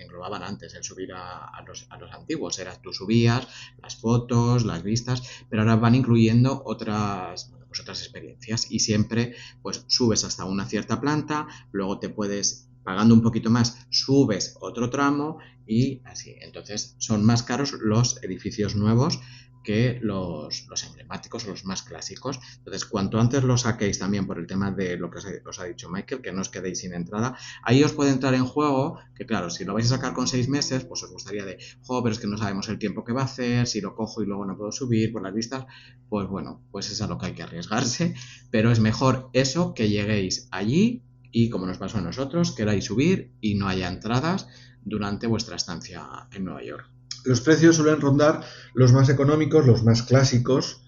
englobaban antes, el subir a los antiguos. Tú subías las fotos, las vistas, pero ahora van incluyendo otras experiencias y siempre pues subes hasta una cierta planta, luego te puedes, pagando un poquito más, subes otro tramo y así. Entonces son más caros los edificios nuevos que los emblemáticos o los más clásicos. Entonces, cuanto antes lo saquéis también por el tema de lo que os ha dicho Michael, que no os quedéis sin entrada, ahí os puede entrar en juego que, claro, si lo vais a sacar con 6 meses, pues os gustaría pero es que no sabemos el tiempo que va a hacer, si lo cojo y luego no puedo subir por las vistas, pues bueno, pues es a lo que hay que arriesgarse, pero es mejor eso que lleguéis allí y, como nos pasó a nosotros, queráis subir y no haya entradas durante vuestra estancia en Nueva York. Los precios suelen rondar los más económicos, los más clásicos,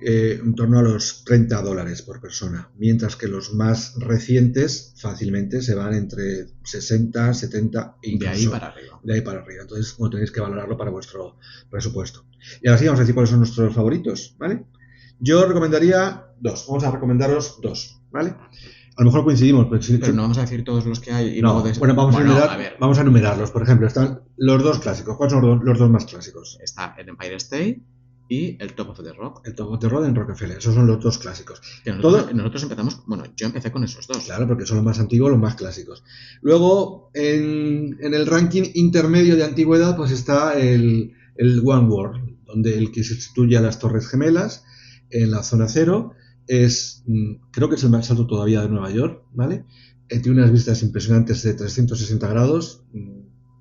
en torno a los $30 por persona, mientras que los más recientes fácilmente se van entre 60, 70 e incluso de ahí para arriba. De ahí para arriba. Entonces, bueno, tenéis que valorarlo para vuestro presupuesto. Y ahora sí, vamos a decir cuáles son nuestros favoritos, ¿vale? Yo recomendaría dos. Vamos a recomendaros dos, ¿vale? A lo mejor coincidimos, pero no vamos a decir todos los que hay y no, luego bueno, vamos a enumerarlos. Por ejemplo, están los dos clásicos. ¿Cuáles son los dos más clásicos? Está el Empire State y el Top of the Rock. El Top of the Rock en Rockefeller. Esos son los dos clásicos. Nosotros empezamos, yo empecé con esos dos. Claro, porque son los más antiguos, los más clásicos. Luego, en el ranking intermedio de antigüedad, pues está el One World, donde el que sustituye a las Torres Gemelas en la zona cero. Creo que es el más alto todavía de Nueva York, ¿vale? Tiene unas vistas impresionantes de 360 grados.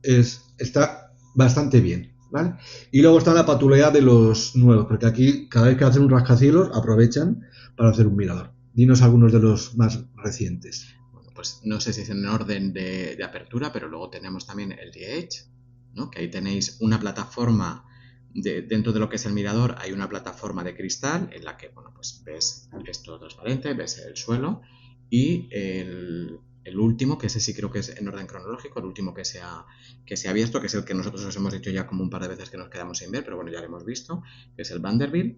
Está bastante bien, ¿vale? Y luego está la patulea de los nuevos, porque aquí cada vez que hacen un rascacielos aprovechan para hacer un mirador. Dinos algunos de los más recientes. Bueno, pues no sé si es en orden de apertura, pero luego tenemos también el The Edge, ¿no? Que ahí tenéis una plataforma. Dentro de lo que es el mirador hay una plataforma de cristal en la que, bueno, pues ves todo transparente, ves el suelo y el último, que ese sí creo que es en orden cronológico, el último que se ha abierto, que es el que nosotros os hemos dicho ya como un par de veces que nos quedamos sin ver, pero bueno, ya lo hemos visto, que es el Vanderbilt.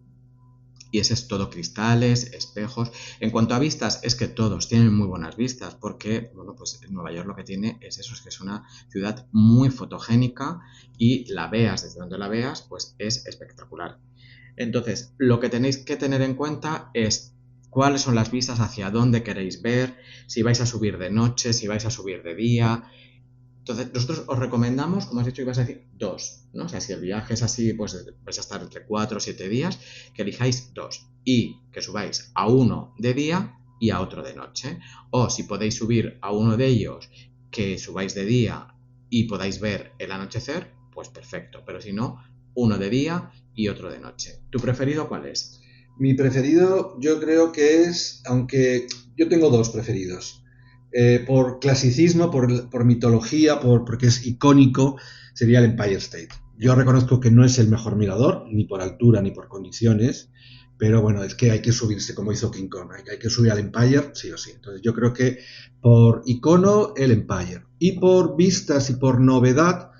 Y ese es todo cristales, espejos. En cuanto a vistas, es que todos tienen muy buenas vistas, porque, bueno, pues Nueva York lo que tiene es eso, es que es una ciudad muy fotogénica y la veas desde donde la veas, pues es espectacular. Entonces, lo que tenéis que tener en cuenta es cuáles son las vistas, hacia dónde queréis ver, si vais a subir de noche, si vais a subir de día. Entonces, nosotros os recomendamos, como has dicho, ibas a decir 2, ¿no? O sea, si el viaje es así, pues vais a estar entre 4 o 7 días, que elijáis 2 y que subáis a uno de día y a otro de noche. O si podéis subir a uno de ellos, que subáis de día y podáis ver el anochecer, pues perfecto. Pero si no, uno de día y otro de noche. ¿Tu preferido cuál es? Mi preferido yo creo que es, aunque yo tengo dos preferidos. Por clasicismo, por mitología, porque es icónico, sería el Empire State. Yo reconozco que no es el mejor mirador, ni por altura ni por condiciones, pero bueno, es que hay que subirse como hizo King Kong, hay que subir al Empire sí o sí. Entonces yo creo que por icono el Empire, y por vistas y por novedad,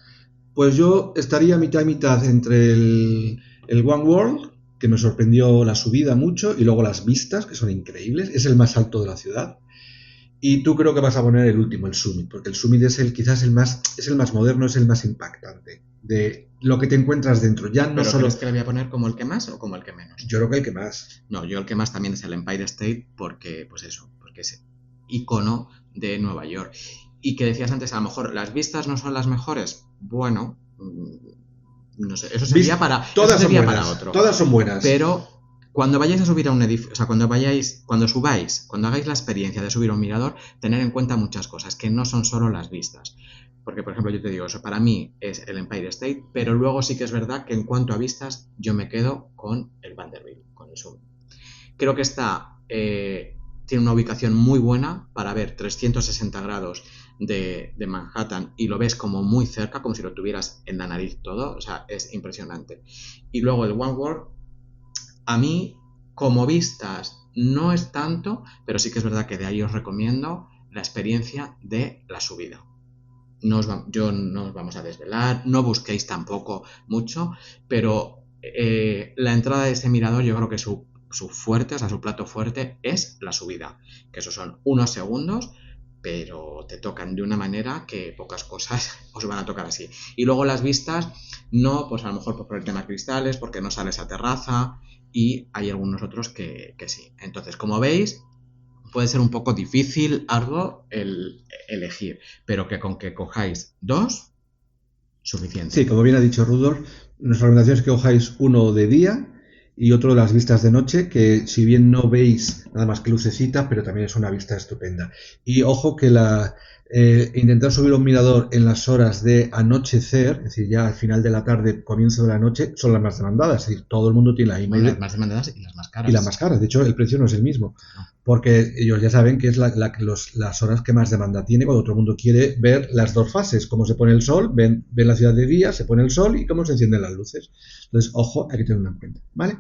pues yo estaría mitad y mitad entre el One World, que me sorprendió la subida mucho, y luego las vistas, que son increíbles, es el más alto de la ciudad. Y tú creo que vas a poner el último, el Summit, porque el Summit es quizás el más moderno, es el más impactante de lo que te encuentras dentro. Ya no ¿Pero solo crees que le voy a poner como el que más o como el que menos? Yo creo que el que más. No, yo el que más también es el Empire State porque es icono de Nueva York. Y que decías antes, a lo mejor las vistas no son las mejores. Bueno, no sé, eso sería para todas son buenas, para otro. Todas son buenas. Pero Cuando vayáis a subir a un edificio, o sea, cuando hagáis la experiencia de subir a un mirador, tener en cuenta muchas cosas, que no son solo las vistas. Porque, por ejemplo, yo te digo, eso para mí es el Empire State, pero luego sí que es verdad que en cuanto a vistas, yo me quedo con el Vanderbilt, con el sur. Creo que tiene una ubicación muy buena para ver 360 grados de Manhattan y lo ves como muy cerca, como si lo tuvieras en la nariz todo, o sea, es impresionante. Y luego el One World, a mí, como vistas, no es tanto, pero sí que es verdad que de ahí os recomiendo la experiencia de la subida. No os vamos a desvelar, no busquéis tampoco mucho, pero la entrada de ese mirador yo creo que su fuerte, o sea, su plato fuerte es la subida, que eso son unos segundos, pero te tocan de una manera que pocas cosas os van a tocar así. Y luego las vistas, no, pues a lo mejor por el tema cristales, porque no sales a terraza, y hay algunos otros que sí. Entonces, como veis, puede ser un poco difícil, algo, el elegir, pero que con que cojáis 2, suficiente. Sí, como bien ha dicho Rudolf, nuestra recomendación es que cojáis uno de día y otro de las vistas de noche, que si bien no veis nada más que lucecitas, pero también es una vista estupenda. Y ojo que intentar subir un mirador en las horas de anochecer, es decir, ya al final de la tarde, comienzo de la noche, son las más demandadas. Es decir, todo el mundo tiene la misma idea. Las más demandadas y las más caras. Y las más caras. De hecho, el precio no es el mismo. Porque ellos ya saben que es las horas que más demanda tiene cuando todo el mundo quiere ver las dos fases. Cómo se pone el sol, ven la ciudad de día, se pone el sol y cómo se encienden las luces. Entonces, ojo, hay que tenerlo en cuenta. ¿Vale?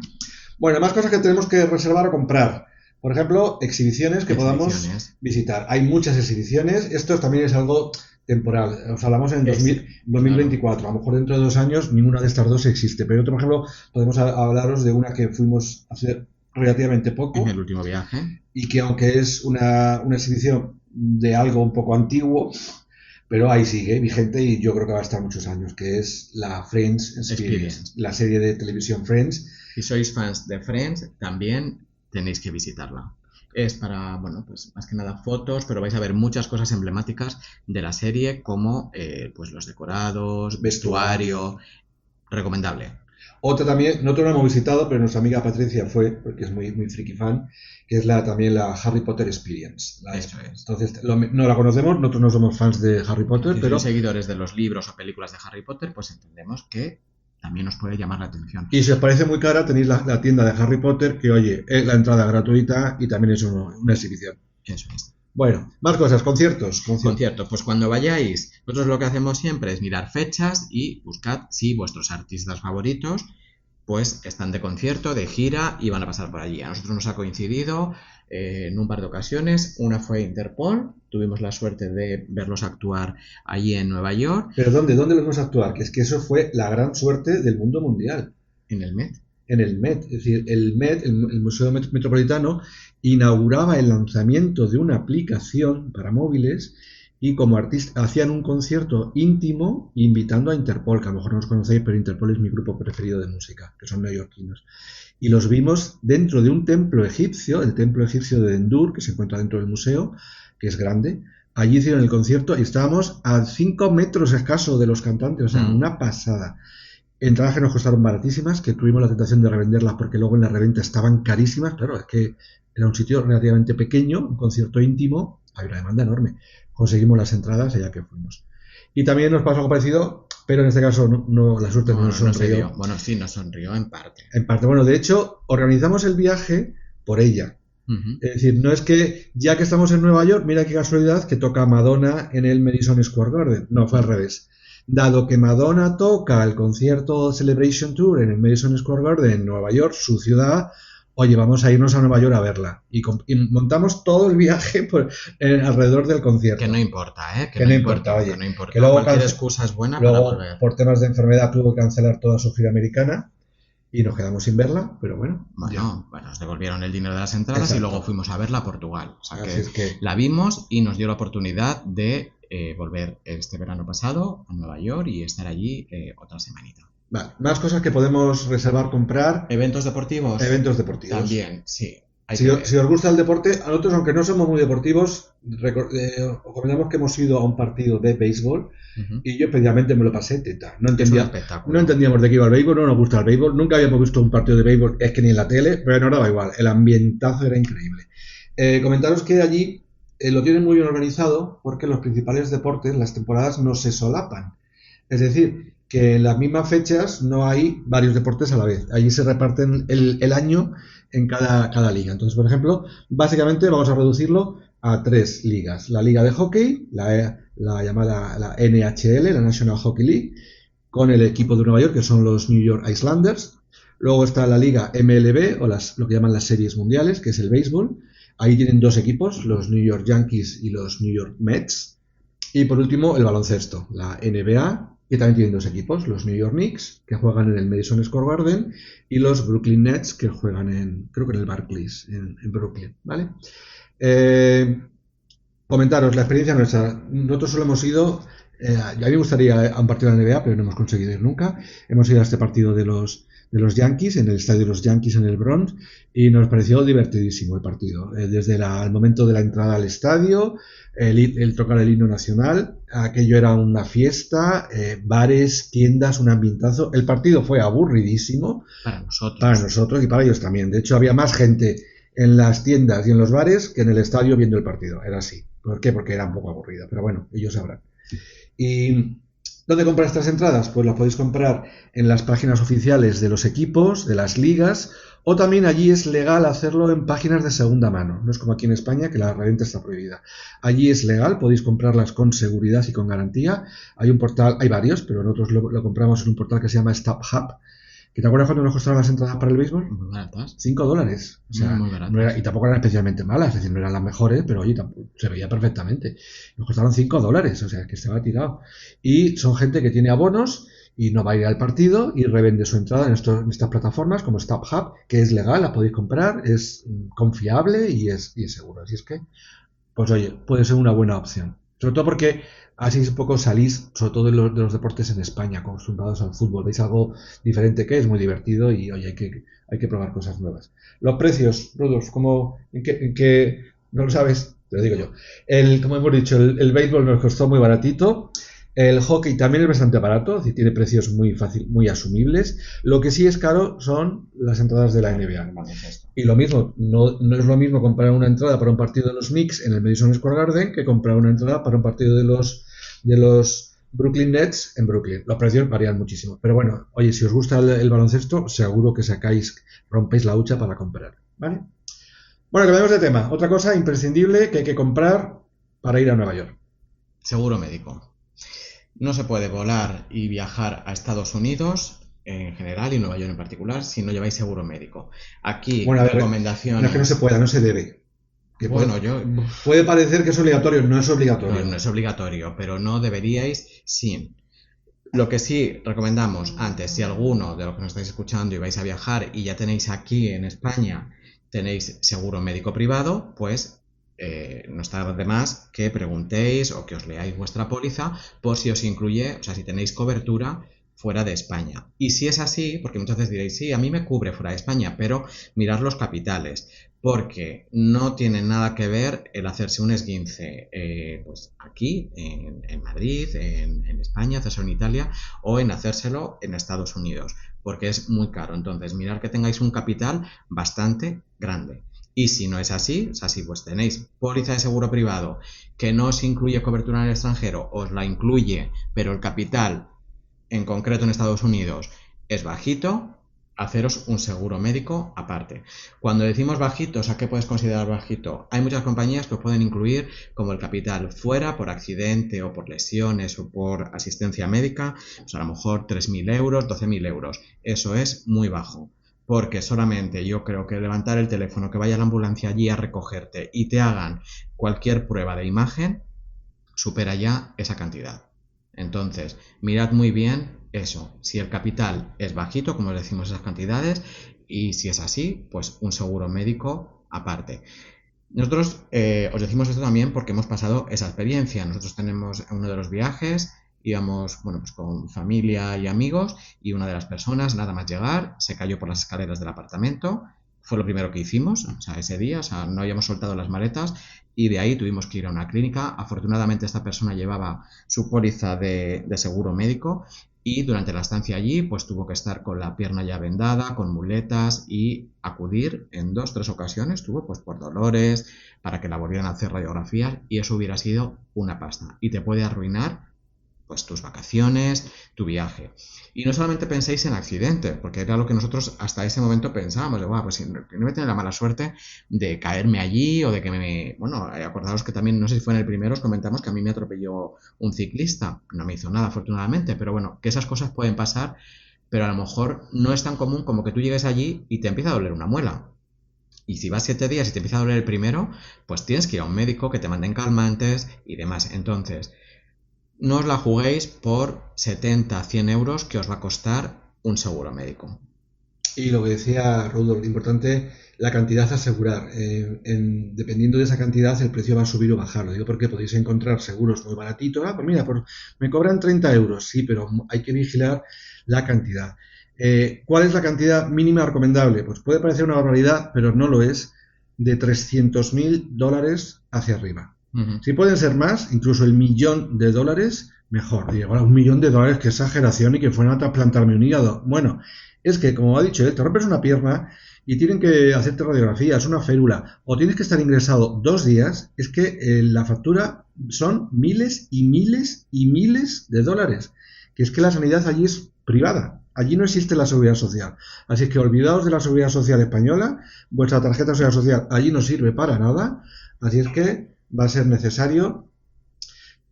Bueno, más cosas que tenemos que reservar o comprar. Por ejemplo, exhibiciones que podamos visitar. Hay muchas exhibiciones. Esto también es algo temporal. Os hablamos en 2024. A lo mejor dentro de 2 años ninguna de estas dos existe. Pero yo, por ejemplo, podemos hablaros de una que fuimos a hacer relativamente poco. En el último viaje. Y que aunque es una exhibición de algo un poco antiguo, pero ahí sigue vigente y yo creo que va a estar muchos años, que es la Friends Experience. La serie de televisión Friends. Si sois fans de Friends, también tenéis que visitarla. Es para, bueno, pues más que nada fotos, pero vais a ver muchas cosas emblemáticas de la serie, como pues los decorados, vestuario. Recomendable. Otra también, nosotros no hemos visitado, pero nuestra amiga Patricia fue, porque es muy, muy friki fan, que es también la Harry Potter Experience. Eso es. Entonces, no la conocemos, nosotros no somos fans de Harry Potter, pero seguidores de los libros o películas de Harry Potter, pues entendemos que también os puede llamar la atención. Y si os parece muy cara, tenéis la tienda de Harry Potter, que oye, es la entrada gratuita y también es una exhibición. Eso es. Bueno, más cosas, conciertos. Pues cuando vayáis, nosotros lo que hacemos siempre es mirar fechas y buscad si vuestros artistas favoritos pues están de concierto, de gira y van a pasar por allí. A nosotros nos ha coincidido en un par de ocasiones. Una fue Interpol, tuvimos la suerte de verlos actuar allí en Nueva York. ¿Pero dónde los vimos actuar? Que es que eso fue la gran suerte del mundo mundial. ¿En el Met? En el Met, es decir, el Met, el Museo Metropolitano, inauguraba el lanzamiento de una aplicación para móviles y como artista hacían un concierto íntimo invitando a Interpol, que a lo mejor no os conocéis, pero Interpol es mi grupo preferido de música, que son neoyorquinos. Y los vimos dentro de un templo egipcio, el templo egipcio de Endur, que se encuentra dentro del museo, que es grande. Allí hicieron el concierto y estábamos a 5 metros escaso de los cantantes, o sea, una pasada. Entradas que nos costaron baratísimas, que tuvimos la tentación de revenderlas porque luego en la reventa estaban carísimas. Claro, es que era un sitio relativamente pequeño, un concierto íntimo, hay una demanda enorme. Conseguimos las entradas allá que fuimos. Y también nos pasó algo parecido, pero en este caso la suerte no nos sonrió. Bueno, sí, nos sonrió en parte. En parte, bueno, de hecho, organizamos el viaje por ella. Es decir, no es que ya que estamos en Nueva York, mira qué casualidad que toca Madonna en el Madison Square Garden. No, fue al revés. Dado que Madonna toca el concierto Celebration Tour en el Madison Square Garden en Nueva York, su ciudad, oye, vamos a irnos a Nueva York a verla. Y montamos todo el viaje alrededor del concierto. Que no importa, ¿eh? Que no importa, oye. Que no importa. Que luego cualquier excusa es buena luego, para volver. Por temas de enfermedad tuvo que cancelar toda su gira americana y nos quedamos sin verla, pero bueno. Bueno, nos devolvieron el dinero de las entradas. Exacto. Y luego fuimos a verla a Portugal. O sea que la vimos y nos dio la oportunidad de volver este verano pasado a Nueva York y estar allí otra semanita. Vale, más cosas que podemos reservar, comprar. ¿Eventos deportivos? Eventos deportivos. También, sí. hay Si, que si ver. os gusta el deporte, a nosotros, aunque no somos muy deportivos, os comentamos que hemos ido a un partido de béisbol Ujú. y yo especialmente me lo pasé teta. Es un espectáculo. No entendíamos de qué iba el béisbol, no nos gusta el béisbol, nunca habíamos visto un partido de béisbol, es que ni en la tele, pero no daba igual, el ambientazo era increíble. Comentaros que allí lo tienen muy bien organizado porque los principales deportes, las temporadas no se solapan. Es decir, que en las mismas fechas no hay varios deportes a la vez. Allí se reparten el año en cada liga. Entonces, por ejemplo, básicamente vamos a reducirlo a 3 ligas. La liga de hockey, la llamada la NHL, la National Hockey League, con el equipo de Nueva York, que son los New York Islanders. Luego está la liga MLB, o lo que llaman las series mundiales, que es el béisbol. Ahí tienen 2 equipos, los New York Yankees y los New York Mets. Y por último, el baloncesto, la NBA, que también tienen 2 equipos, los New York Knicks, que juegan en el Madison Square Garden, y los Brooklyn Nets, que juegan creo que en el Barclays, en Brooklyn, ¿vale? Eh, Comentaros la experiencia nuestra. Nosotros solo hemos ido, a mí me gustaría a un partido de la NBA, pero no hemos conseguido ir nunca. Hemos ido a este partido de los Yankees, en el estadio de los Yankees en el Bronx, y nos pareció divertidísimo el partido. Desde el momento de la entrada al estadio, el tocar el himno nacional, aquello era una fiesta, bares, tiendas, un ambientazo. El partido fue aburridísimo para nosotros y para ellos también. De hecho, había más gente en las tiendas y en los bares que en el estadio viendo el partido. Era así. ¿Por qué? Porque era un poco aburrida. Pero bueno, ellos sabrán. ¿Y dónde comprar estas entradas? Pues las podéis comprar en las páginas oficiales de los equipos, de las ligas, o también allí es legal hacerlo en páginas de segunda mano. No es como aquí en España, que la reventa está prohibida. Allí es legal, podéis comprarlas con seguridad y con garantía. Hay un portal, hay varios, pero nosotros lo compramos en un portal que se llama StubHub. ¿Que te acuerdas cuando nos costaron las entradas para el béisbol? Muy baratas. $5. O sea, Muy baratas. y tampoco eran especialmente malas, es decir, no eran las mejores, pero oye, se veía perfectamente. Nos costaron $5, o sea, que estaba tirado. Y son gente que tiene abonos y no va a ir al partido y revende su entrada en estas plataformas como StubHub, que es legal, la podéis comprar, es confiable y es seguro. Así es que, pues oye, puede ser una buena opción. Sobre todo porque así un poco salís, sobre todo de los deportes en España, acostumbrados al fútbol. Veis algo diferente que es muy divertido y oye, hay que probar cosas nuevas. Los precios, Rodos, ¿en qué no lo sabes? Te lo digo yo. Como hemos dicho, el béisbol nos costó muy baratito. El hockey también es bastante barato, es decir, tiene precios muy fácil, muy asumibles. Lo que sí es caro son las entradas de la NBA. Y lo mismo, no es lo mismo comprar una entrada para un partido de los Knicks en el Madison Square Garden que comprar una entrada para un partido de los Brooklyn Nets en Brooklyn. Los precios varían muchísimo. Pero bueno, oye, si os gusta el baloncesto, seguro que rompéis la hucha para comprar. ¿Vale? Bueno, cambiamos de tema. Otra cosa imprescindible que hay que comprar para ir a Nueva York. Seguro médico. No se puede volar y viajar a Estados Unidos en general y Nueva York en particular si no lleváis seguro médico. Aquí, Bueno, a ver, recomendaciones. No es que no se pueda, no se debe. Bueno, puede parecer que es obligatorio, no es obligatorio. No es obligatorio, pero no deberíais sin. Lo que sí recomendamos antes, si alguno de los que nos estáis escuchando y vais a viajar y ya tenéis aquí en España, tenéis seguro médico privado, pues no está de más que preguntéis o que os leáis vuestra póliza por si os incluye, o sea, si tenéis cobertura fuera de España. Y si es así, porque muchas veces diréis, sí, a mí me cubre fuera de España, pero mirad los capitales, porque no tiene nada que ver el hacerse un esguince pues aquí, en Madrid, en España, hacerse en Italia, o en hacérselo en Estados Unidos, porque es muy caro. Entonces, mirad que tengáis un capital bastante grande. Y si no es así, o sea, si pues tenéis póliza de seguro privado que no os incluye cobertura en el extranjero, os la incluye, pero el capital en concreto en Estados Unidos es bajito, haceros un seguro médico aparte. Cuando decimos bajitos, ¿a qué puedes considerar bajito? Hay muchas compañías que os pueden incluir como el capital fuera por accidente o por lesiones o por asistencia médica, pues a lo mejor 3.000 euros, 12.000 euros. Eso es muy bajo. Porque solamente yo creo que levantar el teléfono, que vaya la ambulancia allí a recogerte y te hagan cualquier prueba de imagen, supera ya esa cantidad. Entonces, mirad muy bien eso, si el capital es bajito, como decimos esas cantidades, y si es así, pues un seguro médico aparte. Nosotros os decimos esto también porque hemos pasado esa experiencia. Nosotros tenemos uno de los viajes, íbamos pues con familia y amigos, y una de las personas, nada más llegar, se cayó por las escaleras del apartamento fue lo primero que hicimos, o sea, ese día, o sea, no habíamos soltado las maletas y de ahí tuvimos que ir a una clínica. Afortunadamente esta persona llevaba su póliza de seguro médico y durante la estancia allí pues tuvo que estar con la pierna ya vendada, con muletas y acudir en 2-3 ocasiones, tuvo pues por dolores, para que la volvieran a hacer radiografías y eso hubiera sido una pasta y te puede arruinar pues tus vacaciones, tu viaje. Y no solamente penséis en accidente, porque era lo que nosotros hasta ese momento pensábamos, de, pues si no voy a tener la mala suerte de caerme allí o de que me... Bueno, acordaos que también, no sé si fue en el primero, os comentamos que a mí me atropelló un ciclista, no me hizo nada afortunadamente, pero bueno, que esas cosas pueden pasar, pero a lo mejor no es tan común como que tú llegues allí y te empieza a doler una muela. Y si vas 7 días y te empieza a doler el primero, pues tienes que ir a un médico que te manden calmantes y demás. Entonces, no os la juguéis por 70, 100 euros que os va a costar un seguro médico. Y lo que decía Rudolf, importante, la cantidad a asegurar. Dependiendo de esa cantidad, el precio va a subir o bajar. Lo digo porque podéis encontrar seguros muy baratitos. Pues mira, me cobran 30 euros. Sí, pero hay que vigilar la cantidad. ¿Cuál es la cantidad mínima recomendable? Pues puede parecer una barbaridad, pero no lo es, de $300.000 hacia arriba. Si pueden ser más, incluso el $1.000.000, mejor. Y ahora $1.000.000, qué exageración, y que fueran a trasplantarme un hígado. Bueno, es que, como ha dicho, te rompes una pierna y tienen que hacerte radiografías, una férula, o tienes que estar ingresado 2 días, es que la factura son miles y miles y miles de dólares. Que es que la sanidad allí es privada. Allí no existe la seguridad social. Así que olvidaos de la seguridad social española. Vuestra tarjeta de seguridad social allí no sirve para nada. Así es que va a ser necesario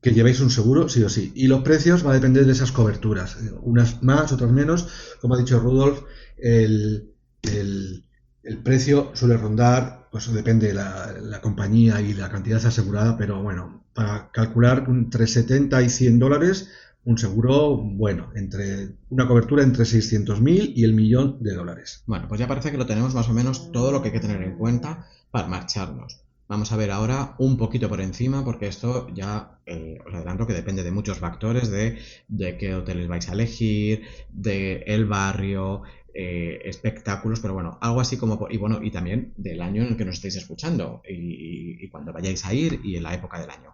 que llevéis un seguro sí o sí. Y los precios van a depender de esas coberturas. Unas más, otras menos. Como ha dicho Rudolf, el precio suele rondar, pues depende de la compañía y la cantidad asegurada, pero bueno, para calcular entre 70 y 100 dólares, un seguro bueno, entre una cobertura entre 600.000 y el $1.000.000. Bueno, pues ya parece que lo tenemos más o menos todo lo que hay que tener en cuenta para marcharnos. Vamos a ver ahora un poquito por encima, porque esto ya os adelanto que depende de muchos factores, de qué hoteles vais a elegir, del barrio, espectáculos, pero bueno, algo así como, y también del año en el que nos estéis escuchando y cuando vayáis a ir y en la época del año.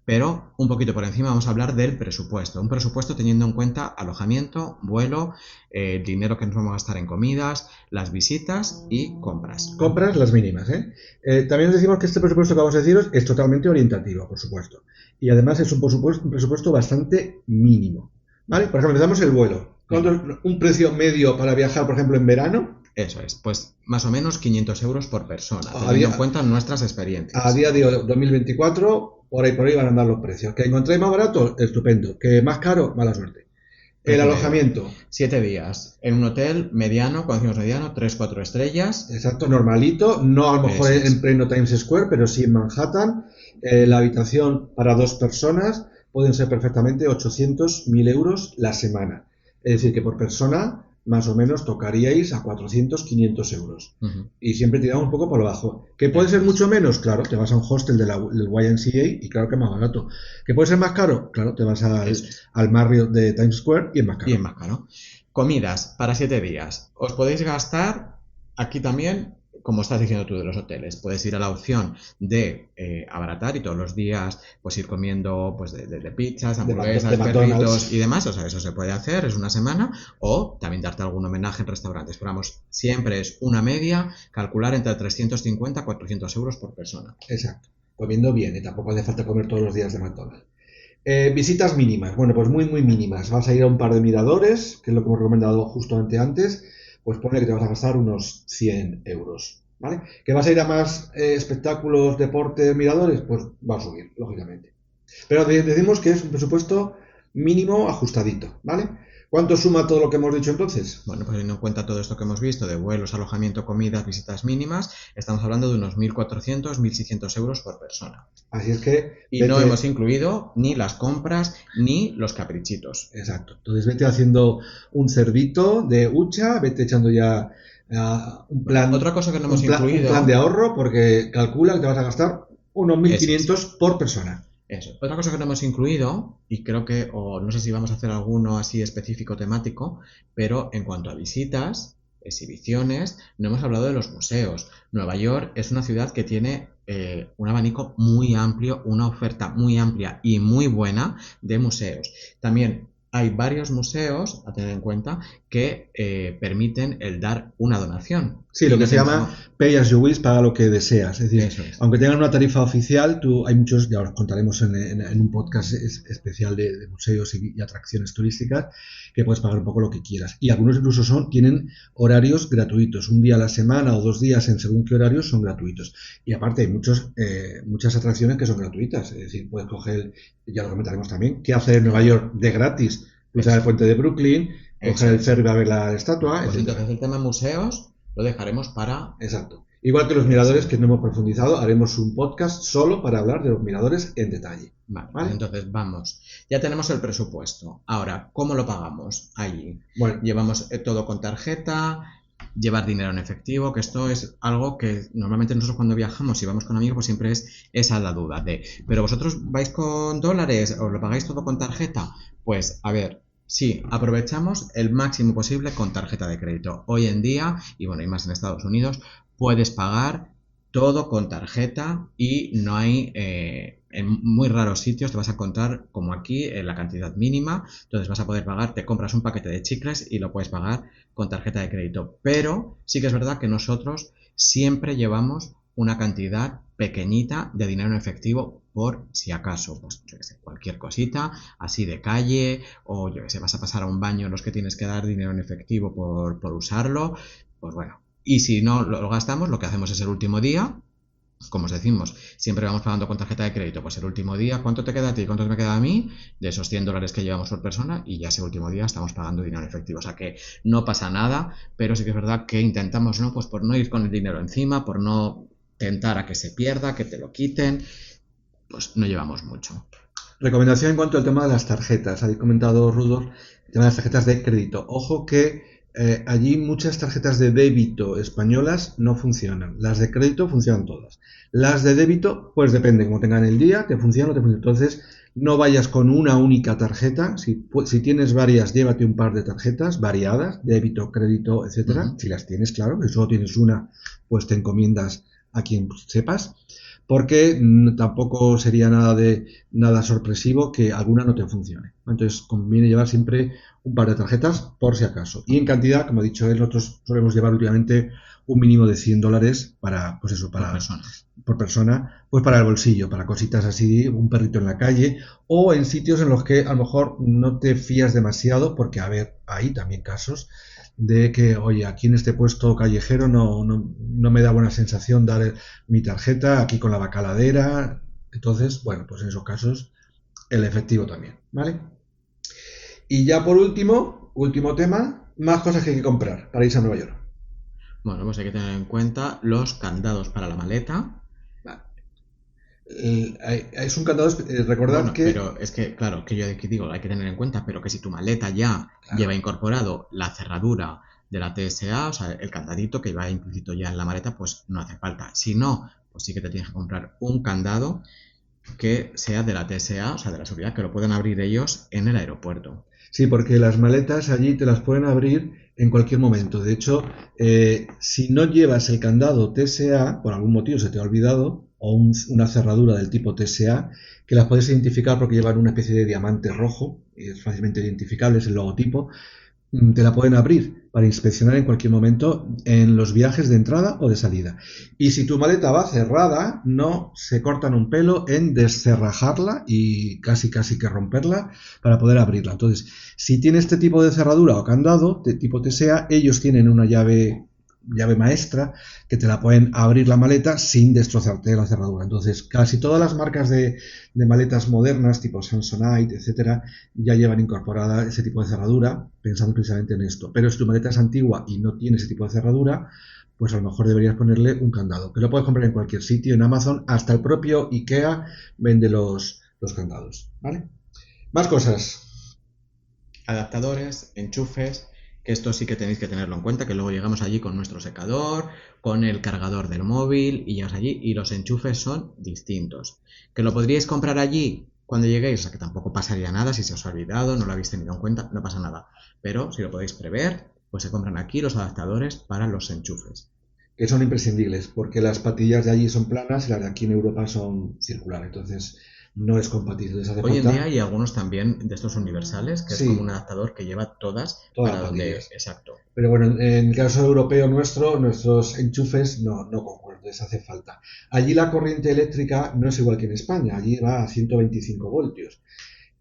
Pero un poquito por encima vamos a hablar del presupuesto. Un presupuesto teniendo en cuenta alojamiento, vuelo, dinero que nos vamos a gastar en comidas, las visitas y compras. Compras las mínimas, ¿eh? También os decimos que este presupuesto que vamos a deciros es totalmente orientativo, por supuesto. Y además es un presupuesto bastante mínimo. ¿Vale? Por ejemplo, le damos el vuelo. ¿Cuánto es un precio medio para viajar, por ejemplo, en verano? Eso es, pues más o menos 500 euros por persona, teniendo en cuenta nuestras experiencias. A día de hoy, 2024, por ahí van a andar los precios. ¿Que encontréis más barato? Estupendo. ¿Que más caro? Mala suerte. El alojamiento. 7 días en un hotel mediano, cuando decimos mediano, 3-4 estrellas. Exacto, normalito. No a lo mejor en pleno Times Square, pero sí en Manhattan. La habitación para 2 personas pueden ser perfectamente 800-1.000 euros la semana. Es decir, que por persona más o menos tocaríais a 400-500 euros. Y siempre tiramos un poco por abajo. ¿Que puede ser mucho menos? Claro, te vas a un hostel del YMCA y claro que es más barato. ¿Que puede ser más caro? Claro, te vas al Marriott de Times Square y es más caro. Y es más caro. Comidas para 7 días. Os podéis gastar aquí también, como estás diciendo tú de los hoteles, puedes ir a la opción de abaratar y todos los días pues ir comiendo pues de pizzas, hamburguesas, perritos y demás, o sea, eso se puede hacer, es una semana, o también darte algún homenaje en restaurantes, pero vamos, siempre es una media, calcular entre 350 y 400 euros por persona. Exacto, comiendo bien, y tampoco hace falta comer todos los días de McDonald's. Visitas mínimas, bueno, pues muy muy mínimas, vas a ir a un par de miradores, que es lo que hemos recomendado justamente antes, pues pone que te vas a gastar unos 100 euros, ¿vale? ¿Que vas a ir a más espectáculos, deportes, miradores? Pues va a subir, lógicamente. Pero decimos que es un presupuesto mínimo ajustadito, ¿vale? ¿Cuánto suma todo lo que hemos dicho entonces? Bueno, pues teniendo en cuenta todo esto que hemos visto de vuelos, alojamiento, comidas, visitas mínimas, estamos hablando de unos 1.400, 1.600 euros por persona. Así es que... Y no hemos incluido ni las compras ni los caprichitos. Exacto. Entonces vete haciendo un cerdito de hucha, vete echando ya un plan... Otra cosa que no hemos incluido... Un plan de ahorro, porque calcula que te vas a gastar unos 1.500 por persona. Eso. Otra cosa que no hemos incluido, y creo que, o no sé si vamos a hacer alguno así específico temático, pero en cuanto a visitas, exhibiciones, no hemos hablado de los museos. Nueva York es una ciudad que tiene un abanico muy amplio, una oferta muy amplia y muy buena de museos. También hay varios museos, a tener en cuenta, que permiten el dar una donación. Sí, lo que se llama Pay as you wish, paga lo que deseas. Es decir, aunque tengan una tarifa oficial, hay muchos, ya os contaremos en un podcast especial de museos y atracciones turísticas, que puedes pagar un poco lo que quieras. Y algunos incluso tienen horarios gratuitos. Un día a la semana o 2 días, en según qué horarios, son gratuitos. Y aparte hay muchas atracciones que son gratuitas. Es decir, puedes coger, ya lo comentaremos también, qué hacer en Nueva York de gratis. Cruzar el puente de Brooklyn, coger el ferry a ver la estatua, pues etc. Entonces el tema museos lo dejaremos para... Exacto. Igual que los miradores, que no hemos profundizado, haremos un podcast solo para hablar de los miradores en detalle. Vale. Entonces vamos. Ya tenemos el presupuesto. Ahora, ¿cómo lo pagamos allí? Bueno, llevamos todo con tarjeta, llevar dinero en efectivo, que esto es algo que normalmente nosotros cuando viajamos y vamos con amigos, pues siempre es esa la duda de, ¿pero vosotros vais con dólares o lo pagáis todo con tarjeta? Pues, a ver, sí, aprovechamos el máximo posible con tarjeta de crédito. Hoy en día, y bueno, y más en Estados Unidos, puedes pagar todo con tarjeta y no hay, en muy raros sitios te vas a encontrar como aquí en la cantidad mínima, entonces vas a poder pagar, te compras un paquete de chicles y lo puedes pagar con tarjeta de crédito, pero sí que es verdad que nosotros siempre llevamos una cantidad pequeñita de dinero en efectivo por si acaso, pues yo que sé, cualquier cosita así de calle, o yo que sé, vas a pasar a un baño en los que tienes que dar dinero en efectivo por usarlo, pues bueno. Y si no lo gastamos, lo que hacemos es el último día, como os decimos, siempre vamos pagando con tarjeta de crédito, pues el último día, ¿cuánto te queda a ti? ¿Cuánto me queda a mí? De esos $100 que llevamos por persona, y ya ese último día estamos pagando dinero en efectivo. O sea que no pasa nada, pero sí que es verdad que intentamos, ¿no? Pues por no ir con el dinero encima, por no tentar a que se pierda, que te lo quiten, pues no llevamos mucho. Recomendación en cuanto al tema de las tarjetas. Habéis comentado, Rudolf, el tema de las tarjetas de crédito. Ojo que allí muchas tarjetas de débito españolas no funcionan. Las de crédito funcionan todas. Las de débito, pues depende, como tengan el día, te funciona o te funciona. Entonces, no vayas con una única tarjeta. Si tienes varias, llévate un par de tarjetas variadas, débito, crédito, etcétera. Si las tienes, claro, si solo tienes una, pues te encomiendas a quien sepas. Porque tampoco sería nada sorpresivo que alguna no te funcione. Entonces conviene llevar siempre un par de tarjetas por si acaso. Y en cantidad, como he dicho, nosotros solemos llevar últimamente un mínimo de $100 para, pues eso, por persona, pues para el bolsillo, para cositas así, un perrito en la calle o en sitios en los que a lo mejor no te fías demasiado, porque a ver, hay también casos de que, oye, aquí en este puesto callejero no me da buena sensación dar mi tarjeta, aquí con la bacaladera. Entonces, bueno, pues en esos casos el efectivo también, ¿vale? Y ya por último tema, más cosas que hay que comprar para irse a Nueva York. Bueno, pues hay que tener en cuenta los candados para la maleta. Es un candado, recordad bueno, que... Pero es que, claro, que yo aquí digo, hay que tener en cuenta, pero que si tu maleta ya lleva incorporado la cerradura de la TSA, o sea, el candadito que va implícito ya en la maleta, pues no hace falta. Si no, pues sí que te tienes que comprar un candado que sea de la TSA, o sea, de la seguridad, que lo puedan abrir ellos en el aeropuerto. Sí, porque las maletas allí te las pueden abrir en cualquier momento. De hecho, si no llevas el candado TSA, por algún motivo se te ha olvidado, o una cerradura del tipo TSA, que las puedes identificar porque llevan una especie de diamante rojo, y es fácilmente identificable, es el logotipo, te la pueden abrir para inspeccionar en cualquier momento en los viajes de entrada o de salida. Y si tu maleta va cerrada, no se cortan un pelo en descerrajarla y casi que romperla para poder abrirla. Entonces, si tiene este tipo de cerradura o candado de tipo TSA, ellos tienen una llave maestra que te la pueden abrir la maleta sin destrozarte la cerradura. Entonces, casi todas las marcas de maletas modernas, tipo Samsonite, etcétera, ya llevan incorporada ese tipo de cerradura, pensando precisamente en esto. Pero si tu maleta es antigua y no tiene ese tipo de cerradura, pues a lo mejor deberías ponerle un candado, que lo puedes comprar en cualquier sitio, en Amazon, hasta el propio IKEA vende los candados, ¿vale? Más cosas. Adaptadores, enchufes, que esto sí que tenéis que tenerlo en cuenta, que luego llegamos allí con nuestro secador, con el cargador del móvil y llegas allí y los enchufes son distintos. ¿Que lo podríais comprar allí cuando lleguéis? O sea, que tampoco pasaría nada si se os ha olvidado, no lo habéis tenido en cuenta, no pasa nada. Pero si lo podéis prever, pues se compran aquí los adaptadores para los enchufes. Que son imprescindibles, porque las patillas de allí son planas y las de aquí en Europa son circulares, entonces no es compatible. Hoy en día hay algunos también de estos universales, que Sí. es como un adaptador que lleva todas Todas para las donde... patillas. Exacto. Pero bueno, en el caso europeo nuestro, nuestros enchufes no concuerdan, les hace falta. Allí la corriente eléctrica no es igual que en España, allí va a 125 voltios,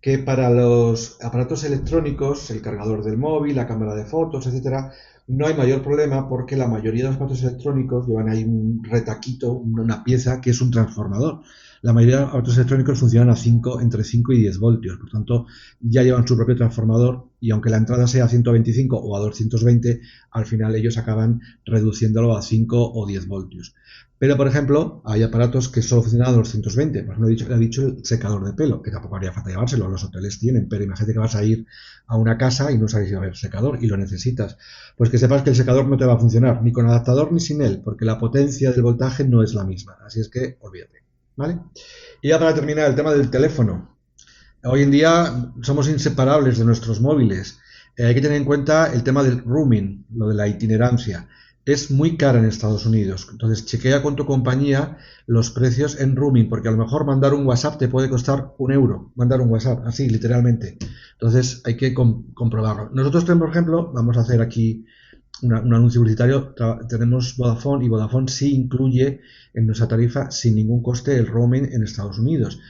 que para los aparatos electrónicos, el cargador del móvil, la cámara de fotos, etcétera, no hay mayor problema porque la mayoría de los aparatos electrónicos llevan ahí un retaquito, una pieza que es un transformador. La mayoría de los aparatos electrónicos funcionan entre 5 y 10 voltios, por tanto ya llevan su propio transformador y aunque la entrada sea a 125 o a 220, al final ellos acaban reduciéndolo a 5 o 10 voltios. Pero, por ejemplo, hay aparatos que solo funcionan a 220. Por ejemplo, he dicho el secador de pelo, que tampoco haría falta llevárselo, los hoteles tienen, pero imagínate que vas a ir a una casa y no sabes si va a haber secador y lo necesitas. Pues que sepas que el secador no te va a funcionar, ni con adaptador ni sin él, porque la potencia del voltaje no es la misma. Así es que olvídate, ¿vale? Y ya para terminar, el tema del teléfono. Hoy en día somos inseparables de nuestros móviles. Hay que tener en cuenta el tema del roaming, lo de la itinerancia. Es muy cara en Estados Unidos, entonces chequea con tu compañía los precios en roaming, porque a lo mejor mandar un WhatsApp te puede costar €1, mandar un WhatsApp, así literalmente. Entonces hay que comprobarlo. Nosotros, por ejemplo, vamos a hacer aquí un anuncio publicitario, tenemos Vodafone y Vodafone sí incluye en nuestra tarifa sin ningún coste el roaming en Estados Unidos,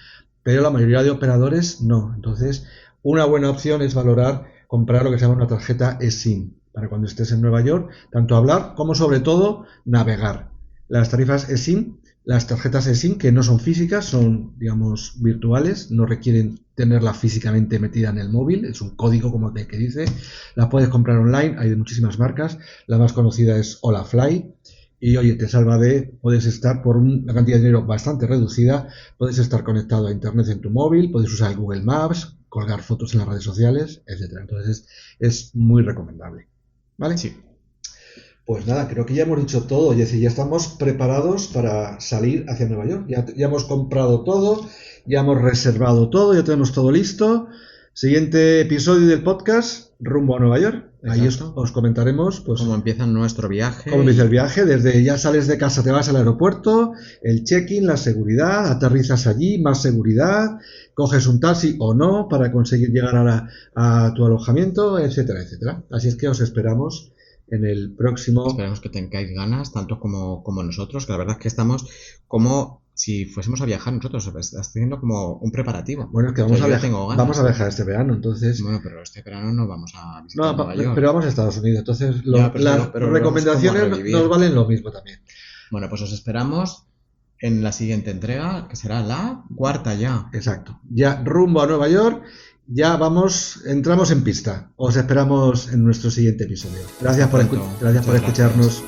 pero la mayoría de operadores no. Entonces, una buena opción es comprar lo que se llama una tarjeta eSIM, para cuando estés en Nueva York, tanto hablar como sobre todo navegar. Las tarifas eSIM, las tarjetas eSIM que no son físicas, son digamos virtuales, no requieren tenerla físicamente metida en el móvil, es un código como el que dice, la puedes comprar online, hay de muchísimas marcas, la más conocida es Holafly y oye, te salva puedes estar por una cantidad de dinero bastante reducida, puedes estar conectado a internet en tu móvil, puedes usar el Google Maps, colgar fotos en las redes sociales, etcétera. Entonces es muy recomendable. ¿Vale? Sí. Pues nada, creo que ya hemos dicho todo, es decir, ya estamos preparados para salir hacia Nueva York. Ya hemos comprado todo, ya hemos reservado todo, ya tenemos todo listo. Siguiente episodio del podcast, rumbo a Nueva York. Ahí os comentaremos pues cómo empieza nuestro viaje. Cómo empieza el viaje, desde ya sales de casa, te vas al aeropuerto, el check-in, la seguridad, aterrizas allí, más seguridad, coges un taxi o no para conseguir llegar a tu alojamiento, etcétera, etcétera. Así es que os esperamos en el próximo... Esperamos que tengáis ganas, tanto como nosotros, que la verdad es que estamos como si fuésemos a viajar nosotros, estás haciendo como un preparativo. Bueno, es que vamos a viajar este verano, entonces... Bueno, pero este verano no vamos a visitar Nueva York. Pero vamos a Estados Unidos, entonces las recomendaciones nos valen lo mismo también. Bueno, pues os esperamos en la siguiente entrega, que será la 4ª ya. Exacto, ya rumbo a Nueva York. Ya entramos en pista. Os esperamos en nuestro siguiente episodio. Gracias por escucharnos.